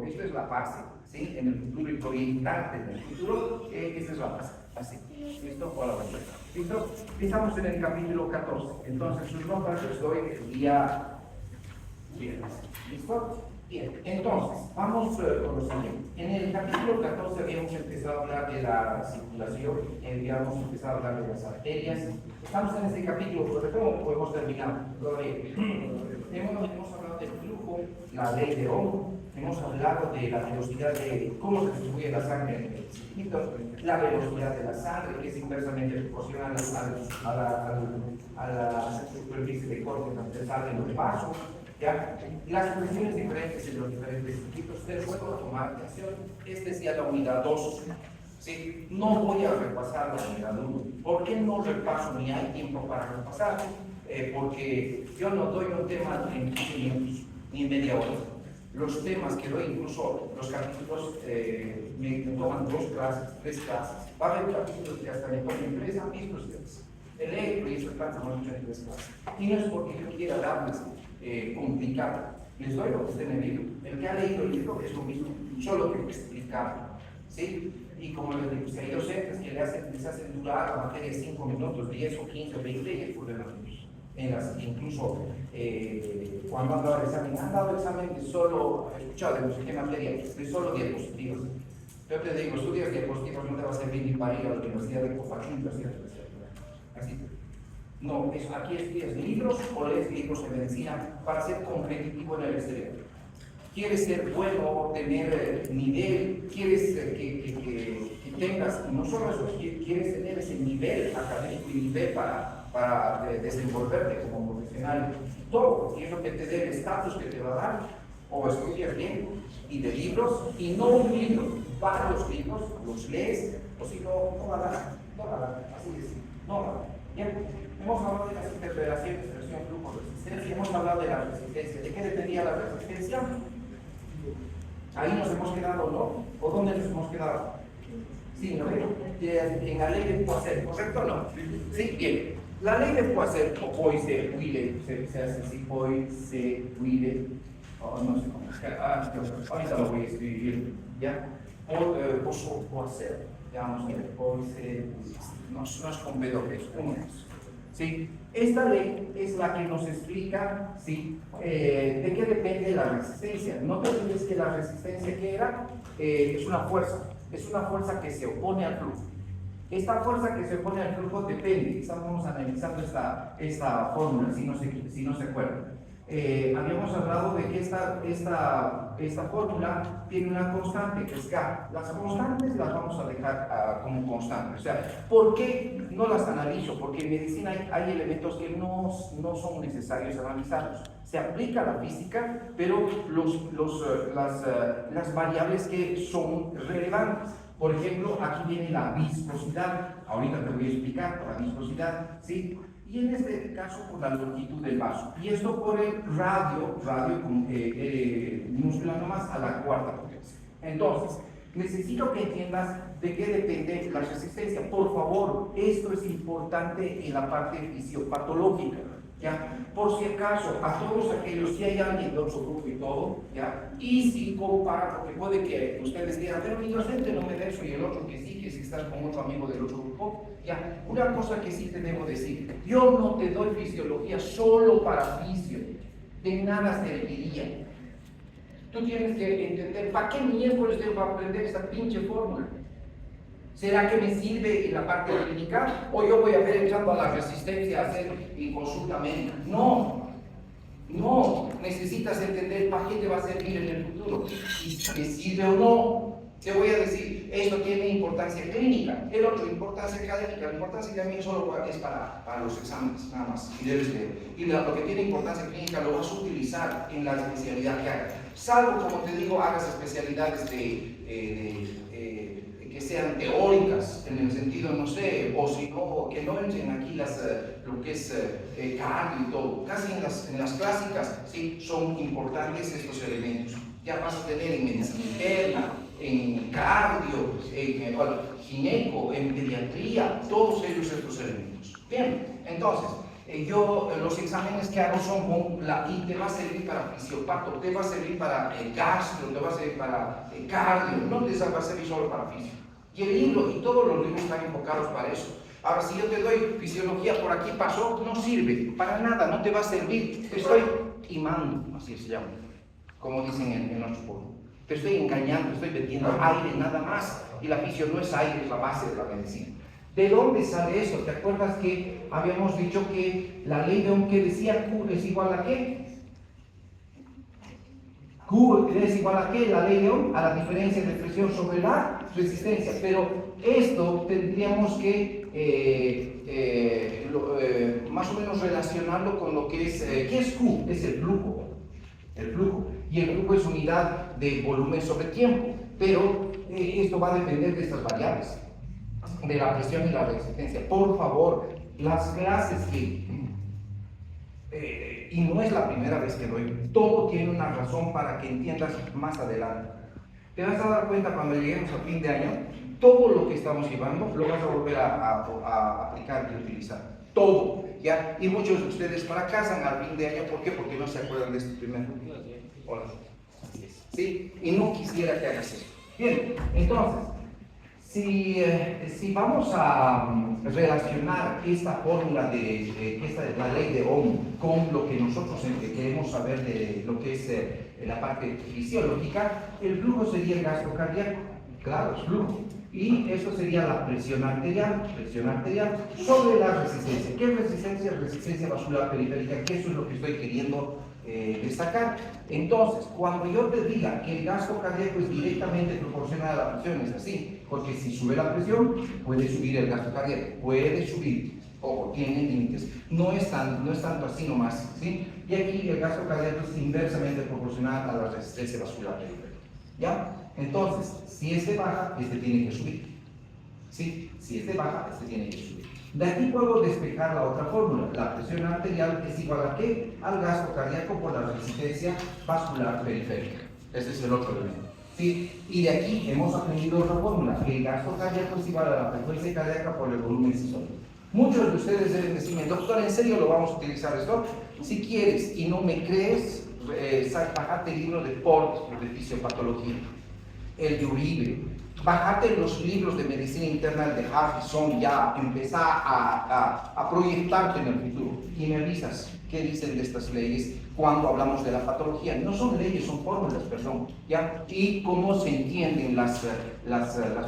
esto es la base, ¿sí? En el futuro y proyectarte en el futuro, esta es la base, así. ¿Listo? Hola, buen día. ¿Listo? Estamos en el capítulo 14, entonces sus notas les doy el día viernes. ¿Listo? Bien, entonces, vamos con lo siguiente. En el capítulo 14 habíamos empezado a hablar de la circulación, habíamos empezado a hablar de las arterias. Estamos en este capítulo, pero ¿cómo hemos terminado? Todavía. Hemos hablado del flujo, la ley de Ohm, hemos hablado de la velocidad de cómo se distribuye la sangre en el circuito, la velocidad de la sangre, que es inversamente proporcional a la superficie de corte transversal de los vasos. ¿Ya? Las funciones diferentes en los diferentes circuitos del juego de automatización. Esta es ya la unidad 2. ¿Sí? No voy a repasar la unidad 1. ¿Por qué no repaso ni hay tiempo para repasar? Porque yo no doy un tema en 15 minutos ni en media hora. Los temas que doy, incluso los capítulos, me toman 2 clases, 3 clases. Va a haber capítulos que hasta me tomen 3 han visto ustedes. Electro y eso está tomando 3 clases. Y no es porque yo quiera darles complicado. Les doy lo que está en el libro. El que ha leído el libro es lo mismo, solo que explicarlo. ¿Sí? Y como les digo, si hay docentes que les hacen durar la materia 5 minutos, 10 o 15 o 20, y es problema de ellos. Incluso cuando han dado examen de solo, escuchado de no sé qué materia, de solo diapositivas. Yo te digo, estudias diapositivas no te va a servir ni para ir a la Universidad de Copacabana, así. No, aquí estudias libros o lees libros de medicina para ser competitivo en el exterior. Quieres ser bueno, tener nivel, quieres que tengas, no solo eso, quieres tener ese nivel académico y nivel para desenvolverte como profesional. Todo, y es lo que te dé el estatus que te va a dar, o estudias bien, y de libros, y no un libro, varios libros, los lees, o si no, no va a dar, así es, no va a dar. Bien. Hemos hablado de las interpelaciones, presión, flujo, resistencia, hemos hablado de la resistencia. ¿De qué dependía la resistencia? Ahí nos hemos quedado, ¿no? ¿O dónde nos hemos quedado? Sí, ¿no? En la ley de Poiseuille, ¿correcto o no? Sí, bien. La ley de Poiseuille, o Poiseuille, se hace así, Poiseuille, no sé cómo es. Ahorita lo voy a escribir, ¿ya? Poiseuille, ya vamos a ver, Poiseuille, no es con W, es con S. ¿Sí? Esta ley es la que nos explica, ¿sí? De qué depende la resistencia. No te olvides que la resistencia que era es una fuerza que se opone al flujo. Esta fuerza que se opone al flujo depende, estamos analizando esta fórmula, si no se acuerdan. Habíamos hablado de que esta fórmula tiene una constante, que es K. Las constantes las vamos a dejar como constantes. O sea, ¿por qué no las analizo? Porque en medicina hay elementos que no son necesarios analizarlos. Se aplica la física, pero las variables que son relevantes. Por ejemplo, aquí viene la viscosidad. Ahorita te voy a explicar la viscosidad, ¿sí? Y en este caso por la longitud del vaso. Y esto por el radio minúscula nomás a la cuarta potencia. Entonces, necesito que entiendas de qué depende la resistencia. Por favor, esto es importante en la parte fisiopatológica. ¿Ya? Por si acaso, a todos aquellos, si hay alguien de otro grupo y todo, ¿ya? Y si compara, porque puede que ustedes digan, pero mi docente no me da eso y el otro que sí, que si estás con otro amigo del otro grupo, ¿ya? Una cosa que sí te debo decir, yo no te doy fisiología solo para fisio, de nada serviría. Tú tienes que entender, ¿para qué miércoles debo aprender esta pinche fórmula? ¿Será que me sirve en la parte clínica? ¿O yo voy a ver echando a la resistencia a hacer mi consulta médica? No, necesitas entender para qué te va a servir en el futuro. Y si me sirve o no, te voy a decir, esto tiene importancia clínica, el otro importancia académica. La importancia académica solo es para los exámenes, nada más. Y lo que tiene importancia clínica lo vas a utilizar en la especialidad que hagas. Salvo, como te digo, hagas especialidades que sean teóricas, en el sentido, no sé, o si no, que no entren aquí lo que es cardio y todo. Casi en las clásicas, sí, son importantes estos elementos. Ya vas a tener en medicina interna, en cardio, en gineco, en pediatría, todos ellos estos elementos. Bien, entonces, Los exámenes que hago son y te va a servir para fisiopato, te va a servir para gastro, te va a servir para cardio, no te va a servir solo para fisio. Y el libro y todos los libros están enfocados para eso. Ahora, si yo te doy fisiología por aquí pasó, no sirve para nada, no te va a servir. Te estoy timando, así se llama, como dicen en nuestro pueblo. Te estoy engañando, estoy metiendo aire, nada más. Y la fisio no es aire, es la base de la medicina. ¿De dónde sale eso? ¿Te acuerdas que habíamos dicho que la ley de Ohm que decía Q es igual a qué? Q es igual a qué, la ley de Ohm, a la diferencia de presión sobre la resistencia. Pero esto tendríamos que más o menos relacionarlo con lo que es, ¿qué es Q? Es el flujo. El flujo. Y el flujo es unidad de volumen sobre tiempo. Pero esto va a depender de estas variables, de la presión y la resistencia. Por favor, las clases que... y no es la primera vez que doy, todo tiene una razón para que entiendas más adelante. Te vas a dar cuenta cuando lleguemos a fin de año, todo lo que estamos llevando lo vas a volver a aplicar y utilizar. Todo, ¿ya? Y muchos de ustedes fracasan al fin de año, ¿por qué? Porque no se acuerdan de este primer. Hola. ¿Sí? Y no quisiera que hagas eso. Bien, entonces, si vamos a relacionar esta fórmula de la ley de Ohm con lo que nosotros queremos saber de lo que es la parte fisiológica, el flujo sería el gasto cardíaco, claro, es flujo. Y esto sería la presión arterial sobre la resistencia. ¿Qué es resistencia? Resistencia vascular periférica, que eso es lo que estoy queriendo destacar. Entonces, cuando yo te diga que el gasto cardíaco es directamente proporcional a la presión, es así, porque si sube la presión, puede subir el gasto cardíaco, puede subir, ojo, tiene límites, no es tanto así nomás, ¿sí? Y aquí el gasto cardíaco es inversamente proporcional a la resistencia vascular periférica, ¿ya? Entonces, si este baja, este tiene que subir, ¿sí? Si este baja, este tiene que subir. De aquí puedo despejar la otra fórmula. La presión arterial es igual a ¿qué? Al gasto cardíaco por la resistencia vascular periférica. Ese es el otro elemento, ¿sí? Y de aquí hemos aprendido otra fórmula. El gasto cardíaco es igual a la frecuencia cardíaca por el volumen sistólico. Muchos de ustedes deben decirme, doctor, ¿en serio lo vamos a utilizar esto? Si quieres y no me crees, bájate el libro de Port, de fisiopatología, el de Uribe. Bájate los libros de medicina interna de Harrison, ya empezá a proyectarte en el futuro y me avisas qué dicen de estas leyes cuando hablamos de la patología. No son leyes, son fórmulas, perdón, ¿ya? Y cómo se entienden las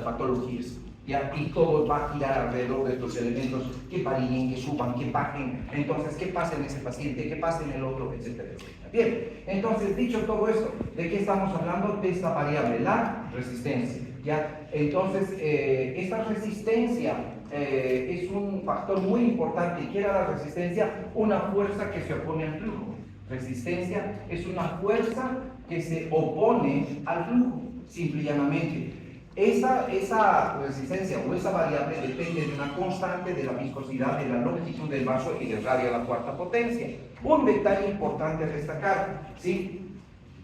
patologías, ¿ya? Y todo va a girar alrededor de estos elementos que varíen, que suban, que bajen. Entonces, ¿qué pasa en ese paciente? ¿Qué pasa en el otro? Etcétera, etcétera. Bien, entonces, dicho todo esto, ¿de qué estamos hablando? De esta variable, la resistencia. ¿Ya? Entonces, esta resistencia es un factor muy importante. ¿Qué era la resistencia? Una fuerza que se opone al flujo. Resistencia es una fuerza que se opone al flujo, simple y llanamente. Esa resistencia o esa variable depende de una constante de la viscosidad, de la longitud del vaso y del radio a la cuarta potencia. Un detalle importante a destacar, ¿sí?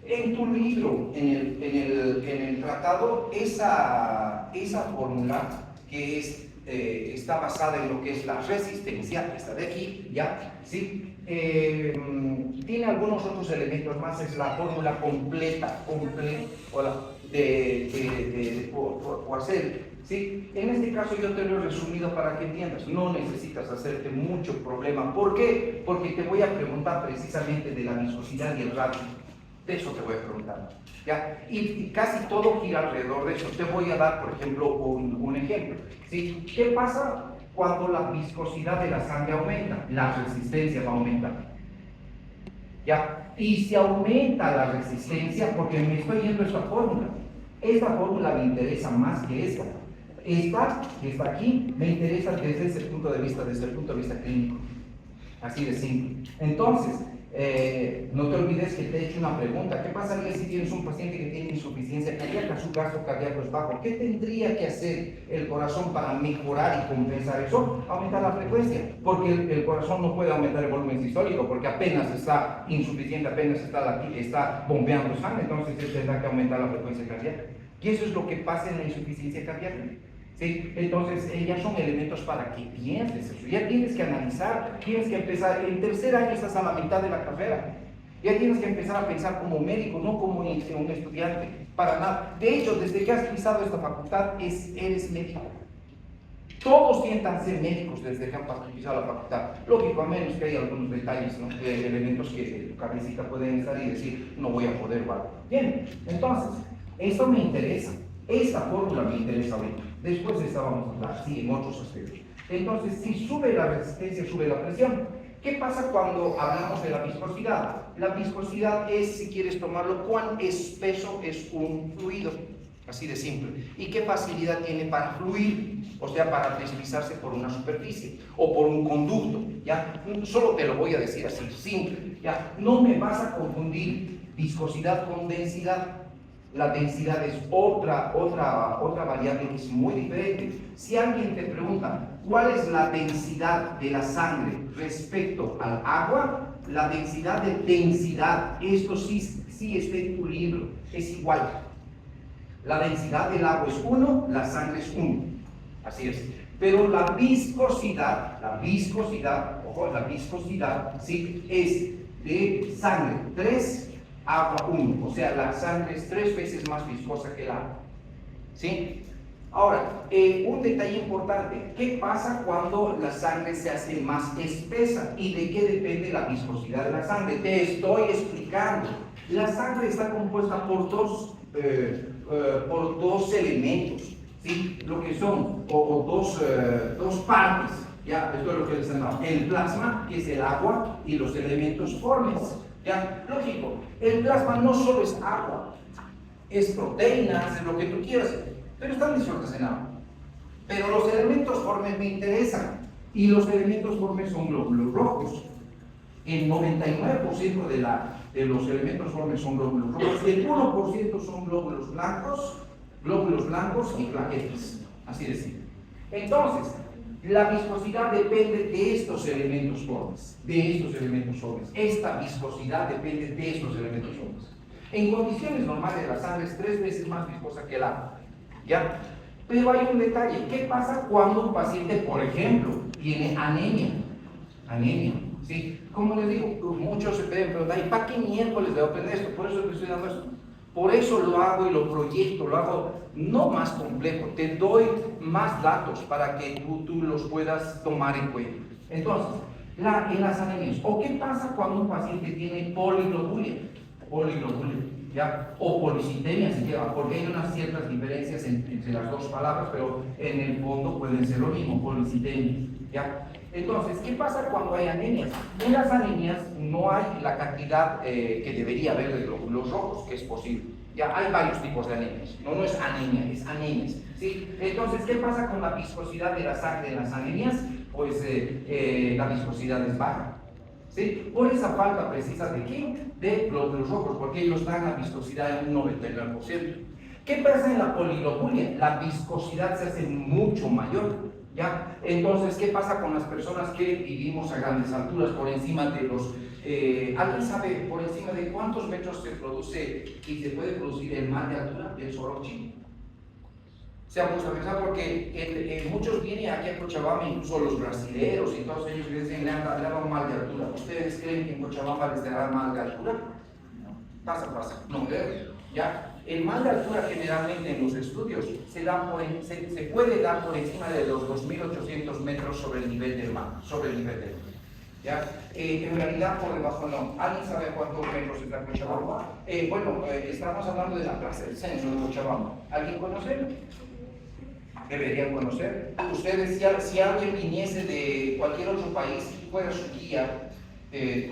En tu libro, en el tratado, esa fórmula que está basada en lo que es la resistencia, esta de aquí, ¿ya? ¿Sí? Tiene algunos otros elementos más, es la fórmula completa, de Poiseuille, ¿sí? En este caso yo te lo he resumido para que entiendas, no necesitas hacerte mucho problema. ¿Por qué? Porque te voy a preguntar precisamente de la viscosidad y el radio. De eso te voy a preguntar, ¿ya? Y casi todo gira alrededor de eso. Te voy a dar, por ejemplo, un ejemplo, ¿sí? ¿Qué pasa cuando la viscosidad de la sangre aumenta? La resistencia va a aumentar, ¿ya? Y si aumenta la resistencia, porque me estoy yendo a esta fórmula me interesa más que esta. Esta, que está aquí, me interesa desde el punto de vista clínico. Así de simple. Entonces, no te olvides que te he hecho una pregunta. ¿Qué pasaría si tienes un paciente que tiene insuficiencia cardíaca, su gasto cardíaco es bajo? ¿Qué tendría que hacer el corazón para mejorar y compensar eso? Aumentar la frecuencia, porque el corazón no puede aumentar el volumen sistólico, porque apenas está insuficiente, apenas está bombeando sangre, entonces él tendrá que aumentar la frecuencia cardíaca. Y eso es lo que pasa en la insuficiencia cardíaca. ¿sí? Entonces, ya son elementos para que pienses eso. Ya tienes que analizar, tienes que empezar. En tercer año estás a la mitad de la carrera. Ya tienes que empezar a pensar como médico, no como un estudiante, para nada. De hecho, desde que has pisado esta facultad, eres médico. Todos sientan ser médicos desde que han pisado la facultad. Lógico, a menos que haya algunos detalles, ¿no? Elementos que tu cabecita pueden estar y decir, no voy a poder, ¿vale? Bien, entonces, esto me interesa. Esta fórmula me interesa ahorita. Después de esta vamos a hablar, sí, en otros aspectos. Entonces, si sube la resistencia, sube la presión. ¿Qué pasa cuando hablamos de la viscosidad? La viscosidad es, si quieres tomarlo, cuán espeso es un fluido. Así de simple. ¿Y qué facilidad tiene para fluir? O sea, para deslizarse por una superficie o por un conducto, ¿ya? Solo te lo voy a decir así, simple, ¿ya? No me vas a confundir viscosidad con densidad. La densidad es otra variable que es muy diferente. Si alguien te pregunta, ¿cuál es la densidad de la sangre respecto al agua? La densidad de densidad, esto sí está en tu libro, es igual. La densidad del agua es 1, la sangre es 1. Así es. Pero la viscosidad, ojo, la viscosidad, ¿sí? Es de sangre 3, agua 1. O sea, la sangre es 3 veces más viscosa que el agua. ¿Sí? Ahora, un detalle importante. ¿Qué pasa cuando la sangre se hace más espesa? ¿Y de qué depende la viscosidad de la sangre? Te estoy explicando. La sangre está compuesta por dos elementos, ¿sí? Lo que son dos partes, ¿ya? Esto es lo que les han dado. El plasma, que es el agua, y los elementos formes, ¿ya? Lógico, el plasma no solo es agua, es proteínas, es lo que tú quieras, pero están disueltas en agua. Pero los elementos formes me interesan, y los elementos formes son glóbulos rojos. El 99% de los elementos formes son glóbulos rojos, el 1% son glóbulos blancos y plaquetas, así de simple. Entonces, la viscosidad depende de estos elementos formes, Esta viscosidad depende de estos elementos formes. En condiciones normales, la sangre es 3 veces más viscosa que el agua, ¿ya? Pero hay un detalle. ¿Qué pasa cuando un paciente, por ejemplo, tiene anemia? ¿Sí? Como les digo, muchos se pueden preguntar, ¿y para qué miércoles debo aprender esto? Por eso te estoy dando esto. Por eso lo hago y lo proyecto, lo hago no más complejo, te doy más datos para que tú los puedas tomar en cuenta. Entonces, en las anemias, ¿o qué pasa cuando un paciente tiene poliglobulia, ¿ya? O policitemia siquiera, porque hay unas ciertas diferencias entre las dos palabras, pero en el fondo pueden ser lo mismo, policitemia, ¿ya? Entonces, ¿qué pasa cuando hay anemias? En las anemias no hay la cantidad que debería haber de glóbulos rojos, que es posible. Ya hay varios tipos de anemias. No es anemia, es anemias, ¿sí? Entonces, ¿qué pasa con la viscosidad de la sangre en las anemias? Pues la viscosidad es baja, ¿sí? Por esa falta precisa de ¿qué? De glóbulos rojos, porque ellos dan la viscosidad en un 99%. ¿Qué pasa en la poliglobulia? La viscosidad se hace mucho mayor, ¿ya? Entonces, ¿qué pasa con las personas que vivimos a grandes alturas, por encima de los... ¿alguien sabe por encima de cuántos metros se produce y se puede producir el mar de altura del Sorocchi? Se ha puesto a pensar porque muchos vienen aquí a Cochabamba, incluso los brasileños y todos ellos dicen le dan mal de altura. ¿Ustedes creen que en Cochabamba les dará mal de altura? No. Pasa. No, ¿ya? El mal de altura generalmente en los estudios se puede dar por encima de los 2.800 metros sobre el nivel del mar, ¿ya? En realidad por debajo no. ¿Alguien sabe cuántos metros está Cochabamba? Estamos hablando de la plaza del censo de Cochabamba. ¿Alguien conoce? Deberían conocer. Ustedes, si alguien viniese de cualquier otro país, fuera su guía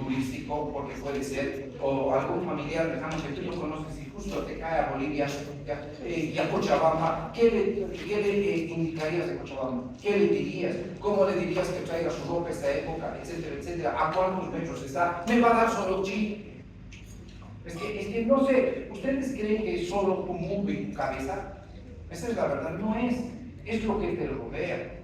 turístico, porque puede ser, o algún familiar lejano que tú no conoces y justo te cae a Bolivia y a Cochabamba, ¿qué le indicarías de Cochabamba? ¿Qué le dirías? ¿Cómo le dirías que traiga su ropa esta época? Etcétera, etcétera. ¿A cuántos metros está? ¿Me va a dar solo chi? Es que no sé, ¿ustedes creen que es solo un mundo en tu cabeza? Esa es la verdad, no es lo que te rodea,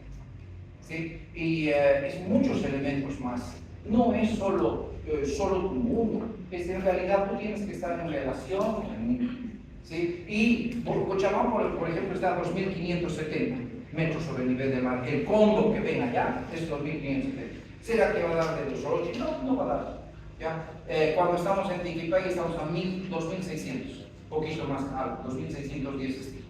¿sí? Y es muchos elementos más. No es solo tu mundo, es en realidad tú tienes que estar en relación con el mundo, ¿sí? Y Cochabamba, por ejemplo, está a 2.570 metros sobre el nivel del mar. El condo que ven allá es 2.500 metros. ¿Será que va a dar de los Orochi? No, no va a dar. ¿Ya? Cuando estamos en Tiquipay estamos a 2.600, poquito más alto, 2.610.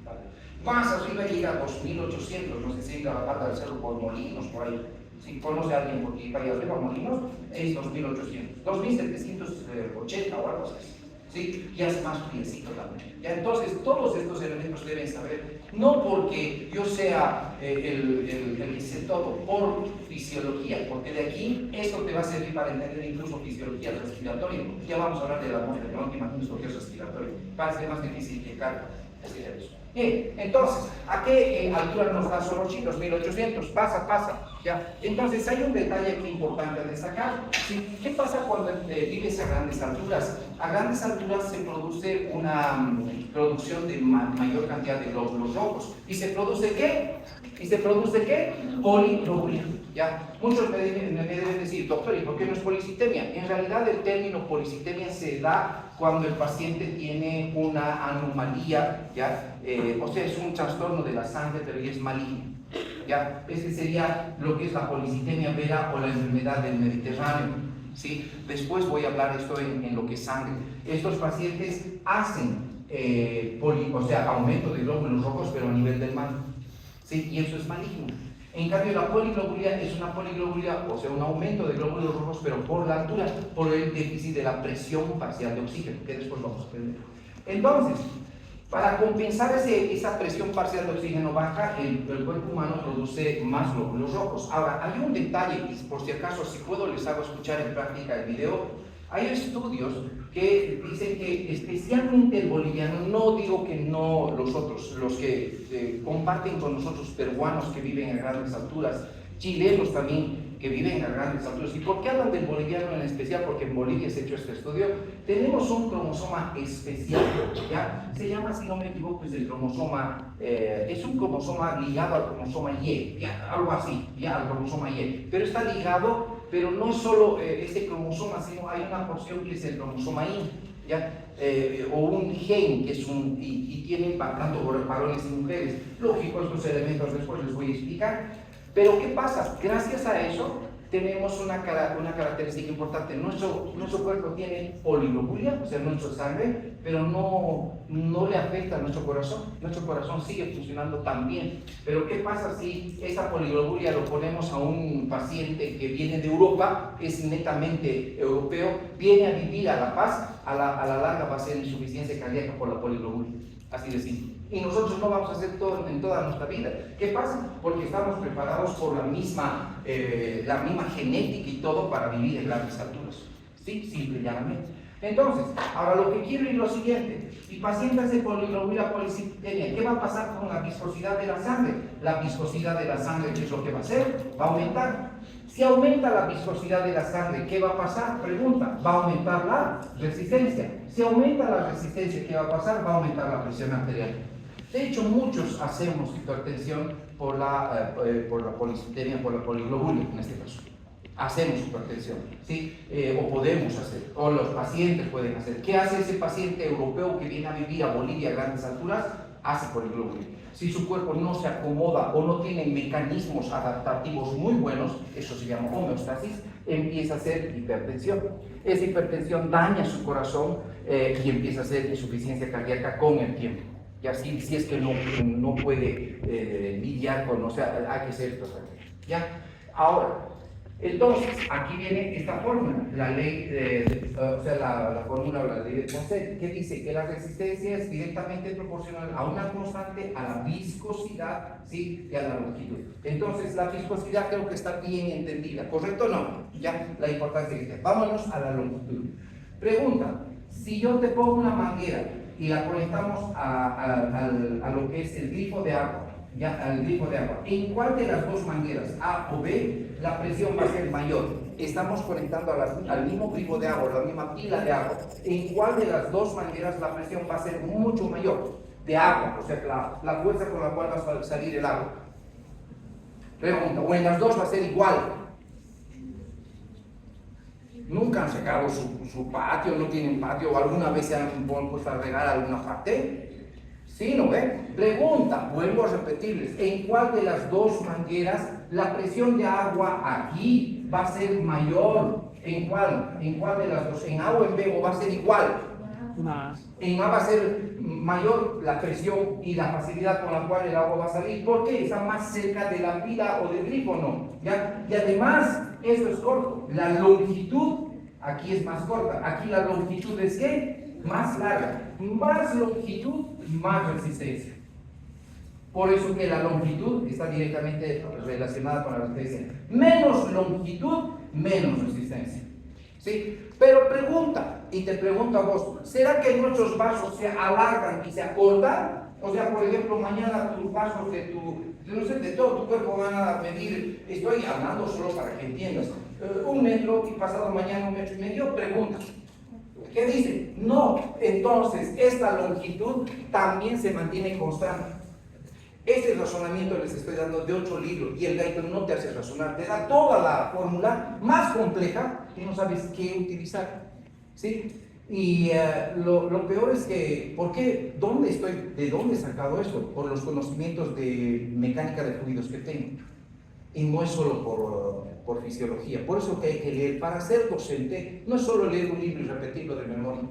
Más arriba llega a 2.800, no sé si la pata del cerro por Molinos, por ahí. Si conoce a alguien por Tiquipay arriba, Molinos, es 2.800, 2.780 o algo así. ¿Sí? Ya es más friecito también. ¿Ya? Entonces, todos estos elementos deben saber, no porque yo sea el que sé todo, por fisiología, porque de aquí esto te va a servir para entender incluso fisiología respiratoria. Ya vamos a hablar de la atmósfera, no te imaginas lo que es respiratorio. Parece más difícil que carga. Eso. Bien, entonces, ¿a qué altura nos da Orochi? 2.800, pasa, ¿ya? Entonces, hay un detalle aquí importante a destacar, ¿sí? ¿Qué pasa cuando vives a grandes alturas? A grandes alturas se produce una producción de mayor cantidad de glóbulos rojos. ¿Y se produce qué? Poliglobulia, ¿ya? Muchos me deben decir, doctor, ¿y por qué no es policitemia? En realidad, el término policitemia se da cuando el paciente tiene una anomalía, ¿ya? O sea, es un trastorno de la sangre, pero ya es maligno, ¿ya? Ese sería lo que es la policitemia vera o la enfermedad del Mediterráneo, ¿sí? Después voy a hablar esto en lo que es sangre. Estos pacientes hacen, aumento de glóbulos rojos, pero a nivel del mar, ¿sí? Y eso es maligno. En cambio, la poliglobulia es una poliglobulia, o sea, un aumento de glóbulos rojos, pero por la altura, por el déficit de la presión parcial de oxígeno, que después vamos a aprender. Entonces, para compensar esa presión parcial de oxígeno baja, el cuerpo humano produce más glóbulos rojos. Ahora, hay un detalle, y por si acaso, si puedo, les hago escuchar en práctica el video. Hay estudios que dicen que especialmente el boliviano, no digo que no los otros, los que comparten con nosotros, peruanos que viven a grandes alturas, chilenos también que viven a grandes alturas. ¿Y por qué hablan del boliviano en especial? Porque en Bolivia se ha hecho este estudio. Tenemos un cromosoma especial, ¿ya? Se llama, si no me equivoco, es el cromosoma, es un cromosoma ligado al cromosoma Y, ¿ya? Algo así, ya, al cromosoma Y, pero está ligado, pero no solo ese cromosoma, sino hay una porción que es el cromosoma Y, ¿ya? O un gen que es y tiene tanto varones y mujeres. Lógico, estos elementos después les voy a explicar. Pero ¿qué pasa? Gracias a eso tenemos una característica importante. Nuestro cuerpo tiene poliglobulia, o sea, nuestra sangre, pero no le afecta a nuestro corazón. Nuestro corazón sigue funcionando tan bien. Pero ¿qué pasa si esa poliglobulia lo ponemos a un paciente que viene de Europa, es netamente europeo, viene a vivir a La Paz, a la larga va a ser insuficiencia cardíaca por la poliglobulia? Así de simple. Y nosotros no vamos a hacer todo en toda nuestra vida. ¿Qué pasa? Porque estamos preparados por la misma genética y todo para vivir en grandes alturas. ¿Sí? Simple y llanamente. Entonces, ahora lo que quiero es lo siguiente. Y pacientes de poliglobulia policitemia, ¿qué va a pasar con la viscosidad de la sangre? La viscosidad de la sangre, ¿qué es lo que va a hacer? Va a aumentar. Si aumenta la viscosidad de la sangre, ¿qué va a pasar? Pregunta, va a aumentar la resistencia. Si aumenta la resistencia, ¿qué va a pasar? Va a aumentar la presión arterial. De hecho, muchos hacemos hipertensión por la policitemia, por la poliglobulia, en este caso. Hacemos hipertensión, ¿sí? O podemos hacer, o los pacientes pueden hacer. ¿Qué hace ese paciente europeo que viene a vivir a Bolivia a grandes alturas? Hace poliglobulia. Si su cuerpo no se acomoda o no tiene mecanismos adaptativos muy buenos, eso se llama homeostasis, empieza a hacer hipertensión. Esa hipertensión daña su corazón y empieza a hacer insuficiencia cardíaca con el tiempo. Y así, si es que no puede lidiar con, o sea, hay que hacer esto. ¿Ya? Ahora, entonces, aquí viene esta fórmula, la ley, la fórmula o la ley de Poisson, que dice que la resistencia es directamente proporcional a una constante, a la viscosidad, ¿sí? Y a la longitud. Entonces, la viscosidad creo que está bien entendida, ¿correcto o no? Ya, la importancia que tiene. Vámonos a la longitud. Pregunta, si yo te pongo una manguera y la conectamos a lo que es el grifo de agua, ya, al grifo de agua, ¿en cuál de las dos mangueras, A o B, la presión va a ser mayor? Estamos conectando al mismo grifo de agua, la misma pila de agua. ¿En cuál de las dos mangueras la presión va a ser mucho mayor? De agua, o sea, la fuerza con la cual va a salir el agua. Pregunta, ¿o en las dos va a ser igual? ¿Nunca han sacado su patio, no tienen patio, o alguna vez se han puesto a regar alguna parte? Sí, ¿no ve? Pregunta, Pregunta, vuelvo a repetirles, ¿en cuál de las dos mangueras la presión de agua aquí va a ser mayor? ¿En cuál? ¿En cuál de las dos? ¿En A o en B? ¿O va a ser igual? En A va a ser mayor la presión y la facilidad con la cual el agua va a salir. ¿Por qué? Está más cerca de la pila o del grifo, ¿no? ¿Ya? Y además, esto es corto. La longitud aquí es más corta. Aquí la longitud es ¿qué? Más larga. Más longitud, más resistencia. Por eso que la longitud está directamente relacionada con la resistencia. Menos longitud, menos resistencia. ¿Sí? Pero pregunta, y te pregunto a vos, ¿será que nuestros vasos se alargan y se acortan? O sea, por ejemplo, mañana tus vasos de todo tu cuerpo van a medir, estoy hablando solo para que entiendas, 1 metro y pasado mañana 1,5 metros, pregunta. ¿Qué dice? No, entonces esta longitud también se mantiene constante. Este razonamiento les estoy dando de 8 libros y el Guyton no te hace razonar, te da toda la fórmula más compleja y no sabes qué utilizar, ¿sí? Y lo peor es que, ¿por qué? ¿De dónde he sacado esto? Por los conocimientos de mecánica de fluidos que tengo. Y no es solo por fisiología, por eso que hay que leer. Para ser docente no es solo leer un libro y repetirlo de memoria,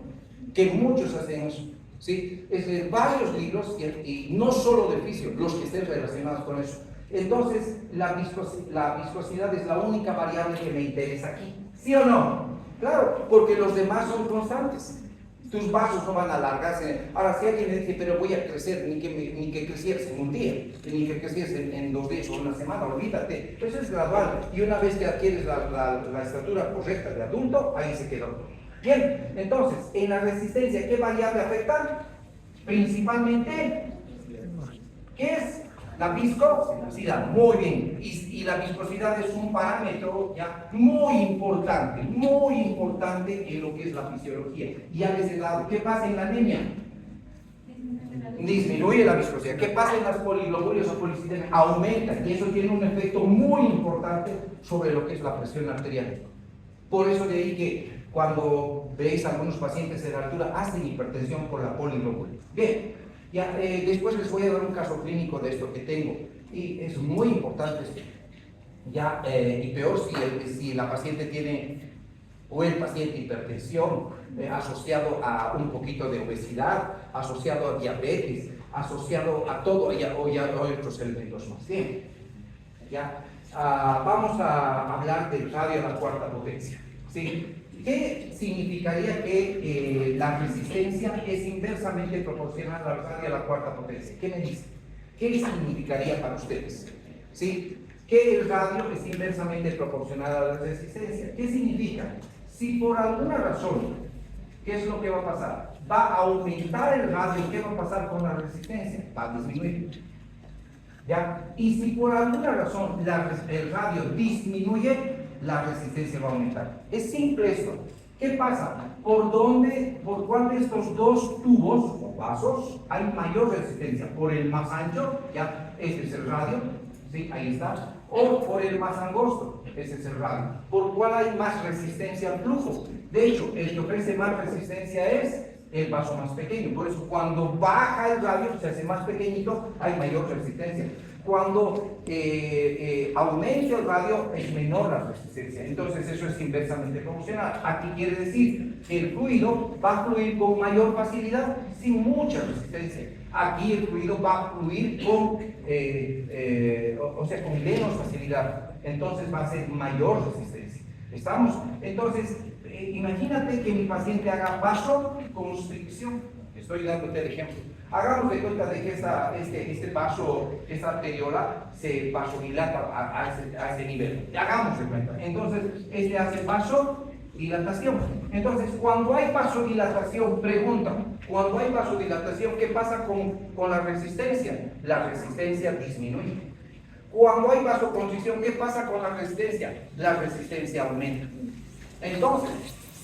que muchos hacen eso. ¿Sí? Es de varios libros y no solo de fisio, los que estén relacionados con eso. Entonces, la viscosidad es la única variable que me interesa aquí. ¿Sí o no? Claro, porque los demás son constantes. Tus vasos no van a alargarse. Ahora, si alguien me dice, pero voy a crecer, ni que crecieras en un día, ni que crecieras en 2 días o una semana, olvídate. Eso es gradual. Y una vez que adquieres la estatura correcta de adulto, ahí se quedó. Bien, entonces, en la resistencia, ¿qué variable afecta? Principalmente, ¿qué es? La viscosidad. Muy bien. Y la viscosidad es un parámetro ya muy importante en lo que es la fisiología. Ya les he dado, ¿qué pasa en la anemia? Disminuye la viscosidad. ¿Qué pasa en las poliglobulias o policitemias? Aumenta. Y eso tiene un efecto muy importante sobre lo que es la presión arterial. Por eso de ahí que cuando veis a algunos pacientes de la altura hacen hipertensión por la poliglobulia. Bien, ya, después les voy a dar un caso clínico de esto que tengo y es muy importante esto. Ya, y peor si la paciente tiene o el paciente hipertensión asociado a un poquito de obesidad, asociado a diabetes, asociado a todo, o ya otros elementos más. Bien, ya, vamos a hablar del radio a la cuarta potencia. ¿Sí? ¿Qué significaría que la resistencia es inversamente proporcional al radio a la cuarta potencia? ¿Qué me dice? ¿Qué significaría para ustedes? ¿Sí? Que el radio es inversamente proporcional a la resistencia. ¿Qué significa? Si por alguna razón, ¿qué es lo que va a pasar? Va a aumentar el radio, ¿qué va a pasar con la resistencia? Va a disminuir. ¿Ya? Y si por alguna razón el radio disminuye, la resistencia va a aumentar. Es simple esto. ¿Qué pasa? ¿Por cuál de estos dos tubos o vasos hay mayor resistencia? ¿Por el más ancho? Ya, este es el radio, ¿sí? Ahí está. ¿O por el más angosto? Ese es el radio. ¿Por cuál hay más resistencia al flujo? De hecho, el que ofrece más resistencia es el vaso más pequeño. Por eso, cuando baja el radio, se hace más pequeñito, hay mayor resistencia. Cuando aumenta el radio, es menor la resistencia. Entonces, eso es inversamente proporcional. Aquí quiere decir que el fluido va a fluir con mayor facilidad, sin mucha resistencia. Aquí el fluido va a fluir con menos facilidad. Entonces, va a ser mayor resistencia. ¿Estamos? Entonces, imagínate que mi paciente haga vasoconstricción. Estoy dándote el ejemplo. Hagamos de cuenta de que este vaso, esta arteriola, se vasodilata a ese nivel. Hagamos de cuenta. Entonces, hace vasodilatación. Entonces, cuando hay vasodilatación, pregunta, cuando hay vasodilatación, ¿qué pasa con la resistencia? La resistencia disminuye. Cuando hay vasoconstricción, ¿qué pasa con la resistencia? La resistencia aumenta. Entonces,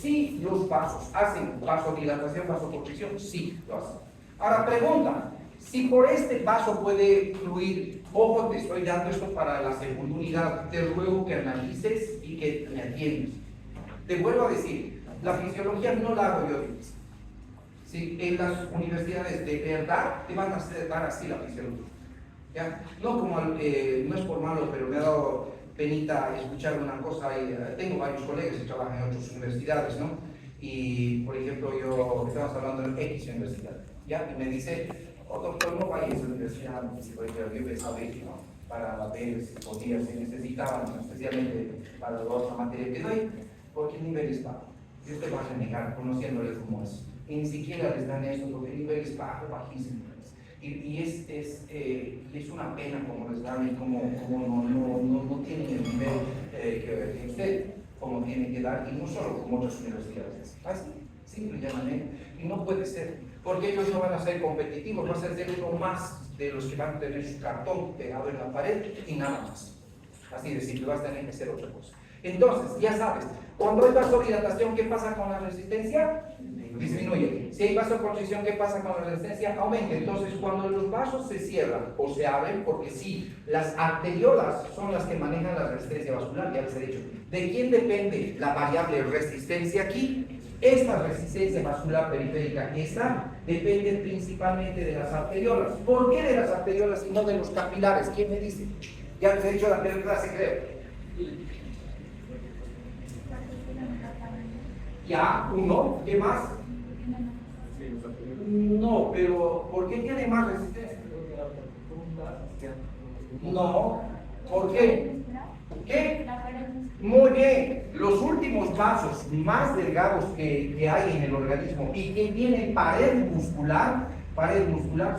si los vasos hacen vasodilatación, vasoconstricción, sí lo hacen. Ahora pregunta, si por este vaso puede fluir, ojo, te estoy dando esto para la segunda unidad, te ruego que analices y que me atiendas. Te vuelvo a decir, la fisiología no la hago yo, ¿sí? En las universidades de verdad te van a dar así la fisiología. ¿Ya? No, no es por malo, pero me ha dado penita escuchar una cosa. Tengo varios colegas que trabajan en otras universidades, ¿no? Y, por ejemplo, estamos hablando de X universidad, ¿ya? Y me dice, oh, doctor, no vaya a esa universidad, yo pensaba ir, ¿no? Para ver si podía, si necesitaban, especialmente para la otra materia que doy, porque el nivel es bajo. Y usted va a negar, conociéndole cómo es. Y ni siquiera les dan eso, porque el nivel es bajo, bajísimo. Y es una pena como les dan y como no tienen el nivel que usted como tiene que dar, y no solo como otras universidades. Así, simple y llanamente. Y no puede ser, porque ellos no van a ser competitivos, va a ser uno más de los que van a tener su cartón pegado en la pared y nada más. Así de simple, vas a tener que hacer otra cosa. Entonces, ya sabes, cuando hay vasodilatación, ¿qué pasa con la resistencia? Disminuye. Si hay vasoconstricción, ¿qué pasa con la resistencia? Aumenta. Entonces, cuando los vasos se cierran o se abren, porque sí, las arteriolas son las que manejan la resistencia vascular, ya les he dicho. ¿De quién depende la variable resistencia aquí? Esta resistencia vascular periférica, esta, depende principalmente de las arteriolas. ¿Por qué de las arteriolas y no de los capilares? ¿Quién me dice? Ya les he dicho la primera clase, creo. Ya, uno, ¿qué más? No, pero ¿por qué tiene más resistencia? No, ¿por qué? ¿Qué? Muy bien, los últimos vasos más delgados que hay en el organismo y que tienen pared muscular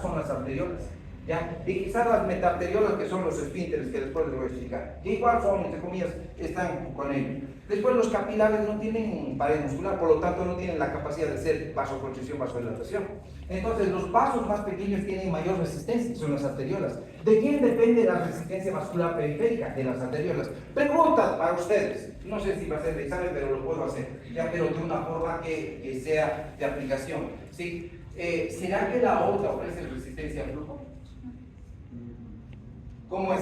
son las arteriolas. ¿Ya? Y quizás las metarteriolas, que son los esfínteres, que después les voy a explicar, que igual son, entre comillas, están con ellos. Después los capilares no tienen pared muscular, por lo tanto no tienen la capacidad de hacer vasoconstricción, vasodilatación. Entonces los vasos más pequeños tienen mayor resistencia, son las arteriolas. ¿De quién depende la resistencia vascular periférica? De las arteriolas. Pregunta para ustedes, no sé si va a ser de examen, pero lo puedo hacer, ya, pero de una forma que sea de aplicación. ¿Sí? ¿Será que la aorta ofrece resistencia al flujo? ¿Cómo es?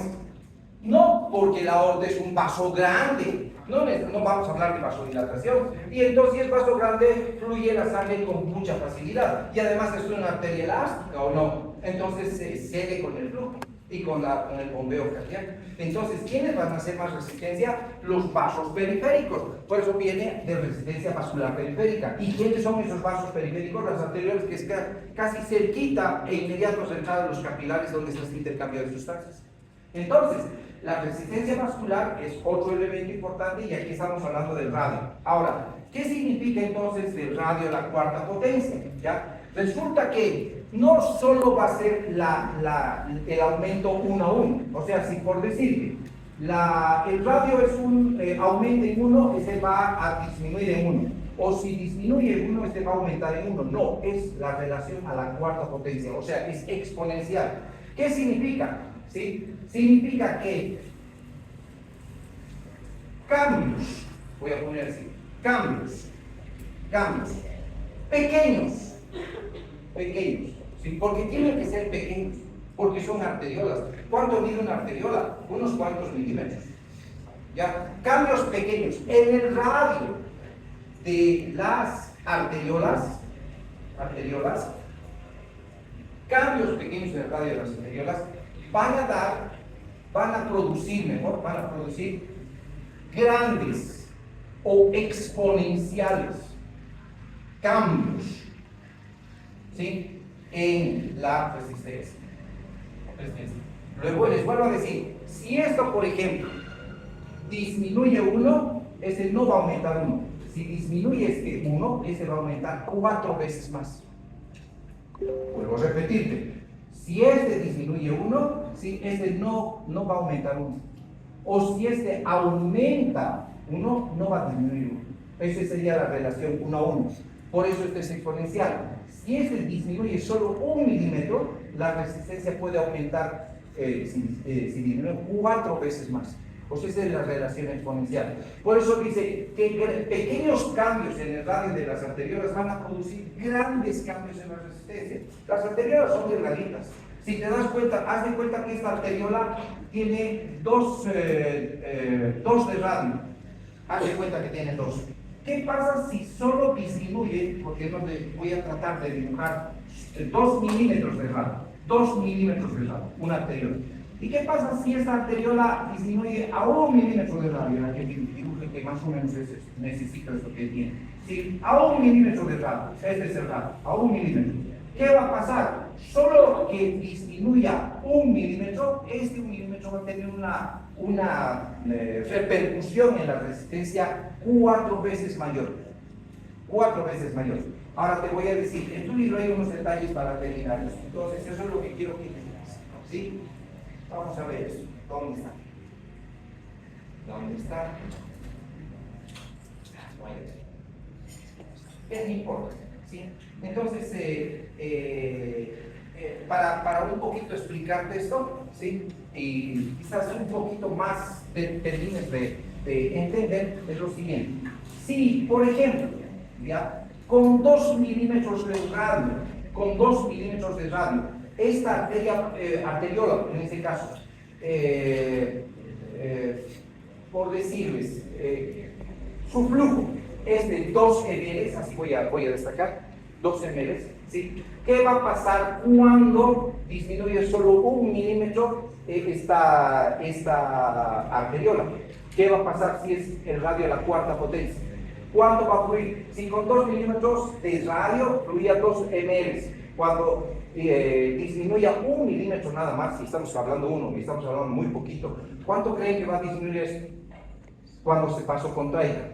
No, porque la aorta es un vaso grande. No vamos a hablar de vasodilatación. Y entonces, si es vaso grande, fluye la sangre con mucha facilidad. Y además es una arteria elástica, ¿o no? Entonces se cede con el flujo y con el bombeo cardíaco. Entonces, ¿quiénes van a hacer más resistencia? Los vasos periféricos. Por eso viene de resistencia vascular periférica. ¿Y quiénes son esos vasos periféricos? Las arteriolas, que es casi cerquita e inmediato cercada de los capilares donde está este intercambio de sustancias. Entonces, la resistencia vascular es otro elemento importante y aquí estamos hablando del radio. Ahora, ¿qué significa entonces el radio a la cuarta potencia? ¿Ya? Resulta que no solo va a ser el aumento 1 a 1, o sea, si por decirte, el radio es aumenta en 1, ese va a disminuir en 1. O si disminuye en 1, este va a aumentar en 1. No, es la relación a la cuarta potencia, o sea, es exponencial. ¿Qué significa? ¿Sí? Significa que cambios, voy a poner así, cambios, pequeños, ¿sí? Porque tienen que ser pequeños, porque son arteriolas. ¿Cuánto mide una arteriola? Unos cuantos milímetros. ¿Ya? Cambios pequeños en el radio de las arteriolas, cambios pequeños en el radio de las arteriolas van a producir grandes o exponenciales cambios, ¿sí? En la resistencia. Luego les vuelvo a decir, si esto, por ejemplo, disminuye 1, ese no va a aumentar 1. Si disminuye este 1, ese va a aumentar 4 veces más. Vuelvo a repetirte. Si este disminuye 1, ¿sí? Este no va a aumentar 1. O si este aumenta 1, no va a disminuir 1. Esa sería la relación 1 a 1. Por eso este es exponencial. Si este disminuye solo 1 milímetro, la resistencia puede aumentar, si disminuye 4 veces más. Pues esa es la relación exponencial. Por eso dice que pequeños cambios en el radio de las arteriolas van a producir grandes cambios en la resistencia. Las arteriolas son delgaditas. Si te das cuenta, haz de cuenta que esta arteriola tiene dos de radio. Haz de cuenta que tiene 2. ¿Qué pasa si solo disminuye? Porque es donde voy a tratar de dibujar 2 milímetros de radio, 2 milímetros de radio, una arteriola. ¿Y qué pasa si esta arteriola disminuye a 1 milímetro de radio? La que dibuje que más o menos necesita esto que tiene. ¿Sí? A 1 milímetro de radio, este es el radio, a 1 milímetro. ¿Qué va a pasar? Solo que disminuya 1 milímetro, este 1 milímetro va a tener una repercusión en la resistencia 4 veces mayor. 4 veces mayor. Ahora te voy a decir, en tu libro hay unos detalles para terminar esto. Entonces, eso es lo que quiero que entiendas. ¿Sí? Vamos a ver esto. ¿Dónde está? ¿Dónde está? Es importante. ¿Sí? Entonces, para un poquito explicarte esto, ¿sí? Y quizás un poquito más termines de entender, es lo siguiente. Si, por ejemplo, ¿ya? Con 2 milímetros de radio, esta arteriola, en este caso, por decirles, su flujo es de 2 ml, así voy a destacar, 2 ml, ¿sí? ¿Qué va a pasar cuando disminuye solo 1 milímetro esta arteriola? ¿Qué va a pasar si es el radio a la cuarta potencia? ¿Cuánto va a fluir? Si con 2 milímetros de radio fluía 2 ml, cuando disminuya 1 milímetro nada más, si estamos hablando 1, y estamos hablando muy poquito, ¿cuánto creen que va a disminuir esto? Cuando se paso contraiga.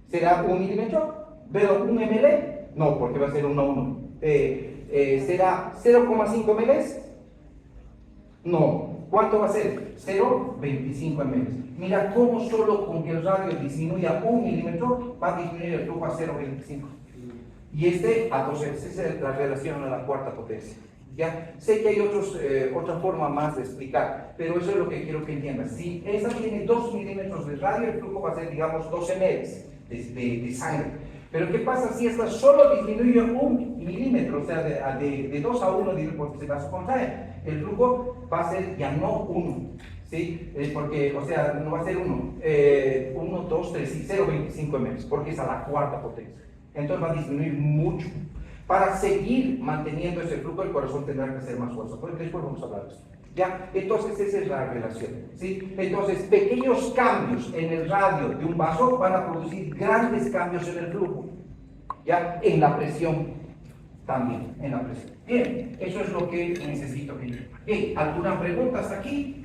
¿Será 1 milímetro? ¿Pero 1 ml? No, porque va a ser 1 a 1. ¿Será 0,5 ml? No. ¿Cuánto va a ser? 0,25 ml. Mira cómo solo con que el radio disminuya 1 milímetro va a disminuir el flujo a 0,25. Y a 12, esa es la relación a la cuarta potencia. ¿Ya? Sé que hay otra forma más de explicar, pero eso es lo que quiero que entiendas. Si esa tiene 2 milímetros de radio, el flujo va a ser, digamos, 12 ml de sangre. Pero ¿qué pasa si esta solo disminuye 1 milímetro? O sea, de 2 a 1, porque se vasocontrae. El flujo va a ser ya no 1. ¿Sí? Porque, o sea, no va a ser 1. 1, 2, 3, sí, 0,25 ml, porque es a la cuarta potencia. Entonces va a disminuir mucho. Para seguir manteniendo ese flujo, el corazón tendrá que hacer más fuerza. Después vamos a hablar de esto. ¿Ya? Entonces esa es la relación. ¿Sí? Entonces, pequeños cambios en el radio de un vaso van a producir grandes cambios en el flujo. ¿Ya? En la presión también, en la presión. Bien, eso es lo que necesito que... Bien, ¿alguna pregunta hasta aquí?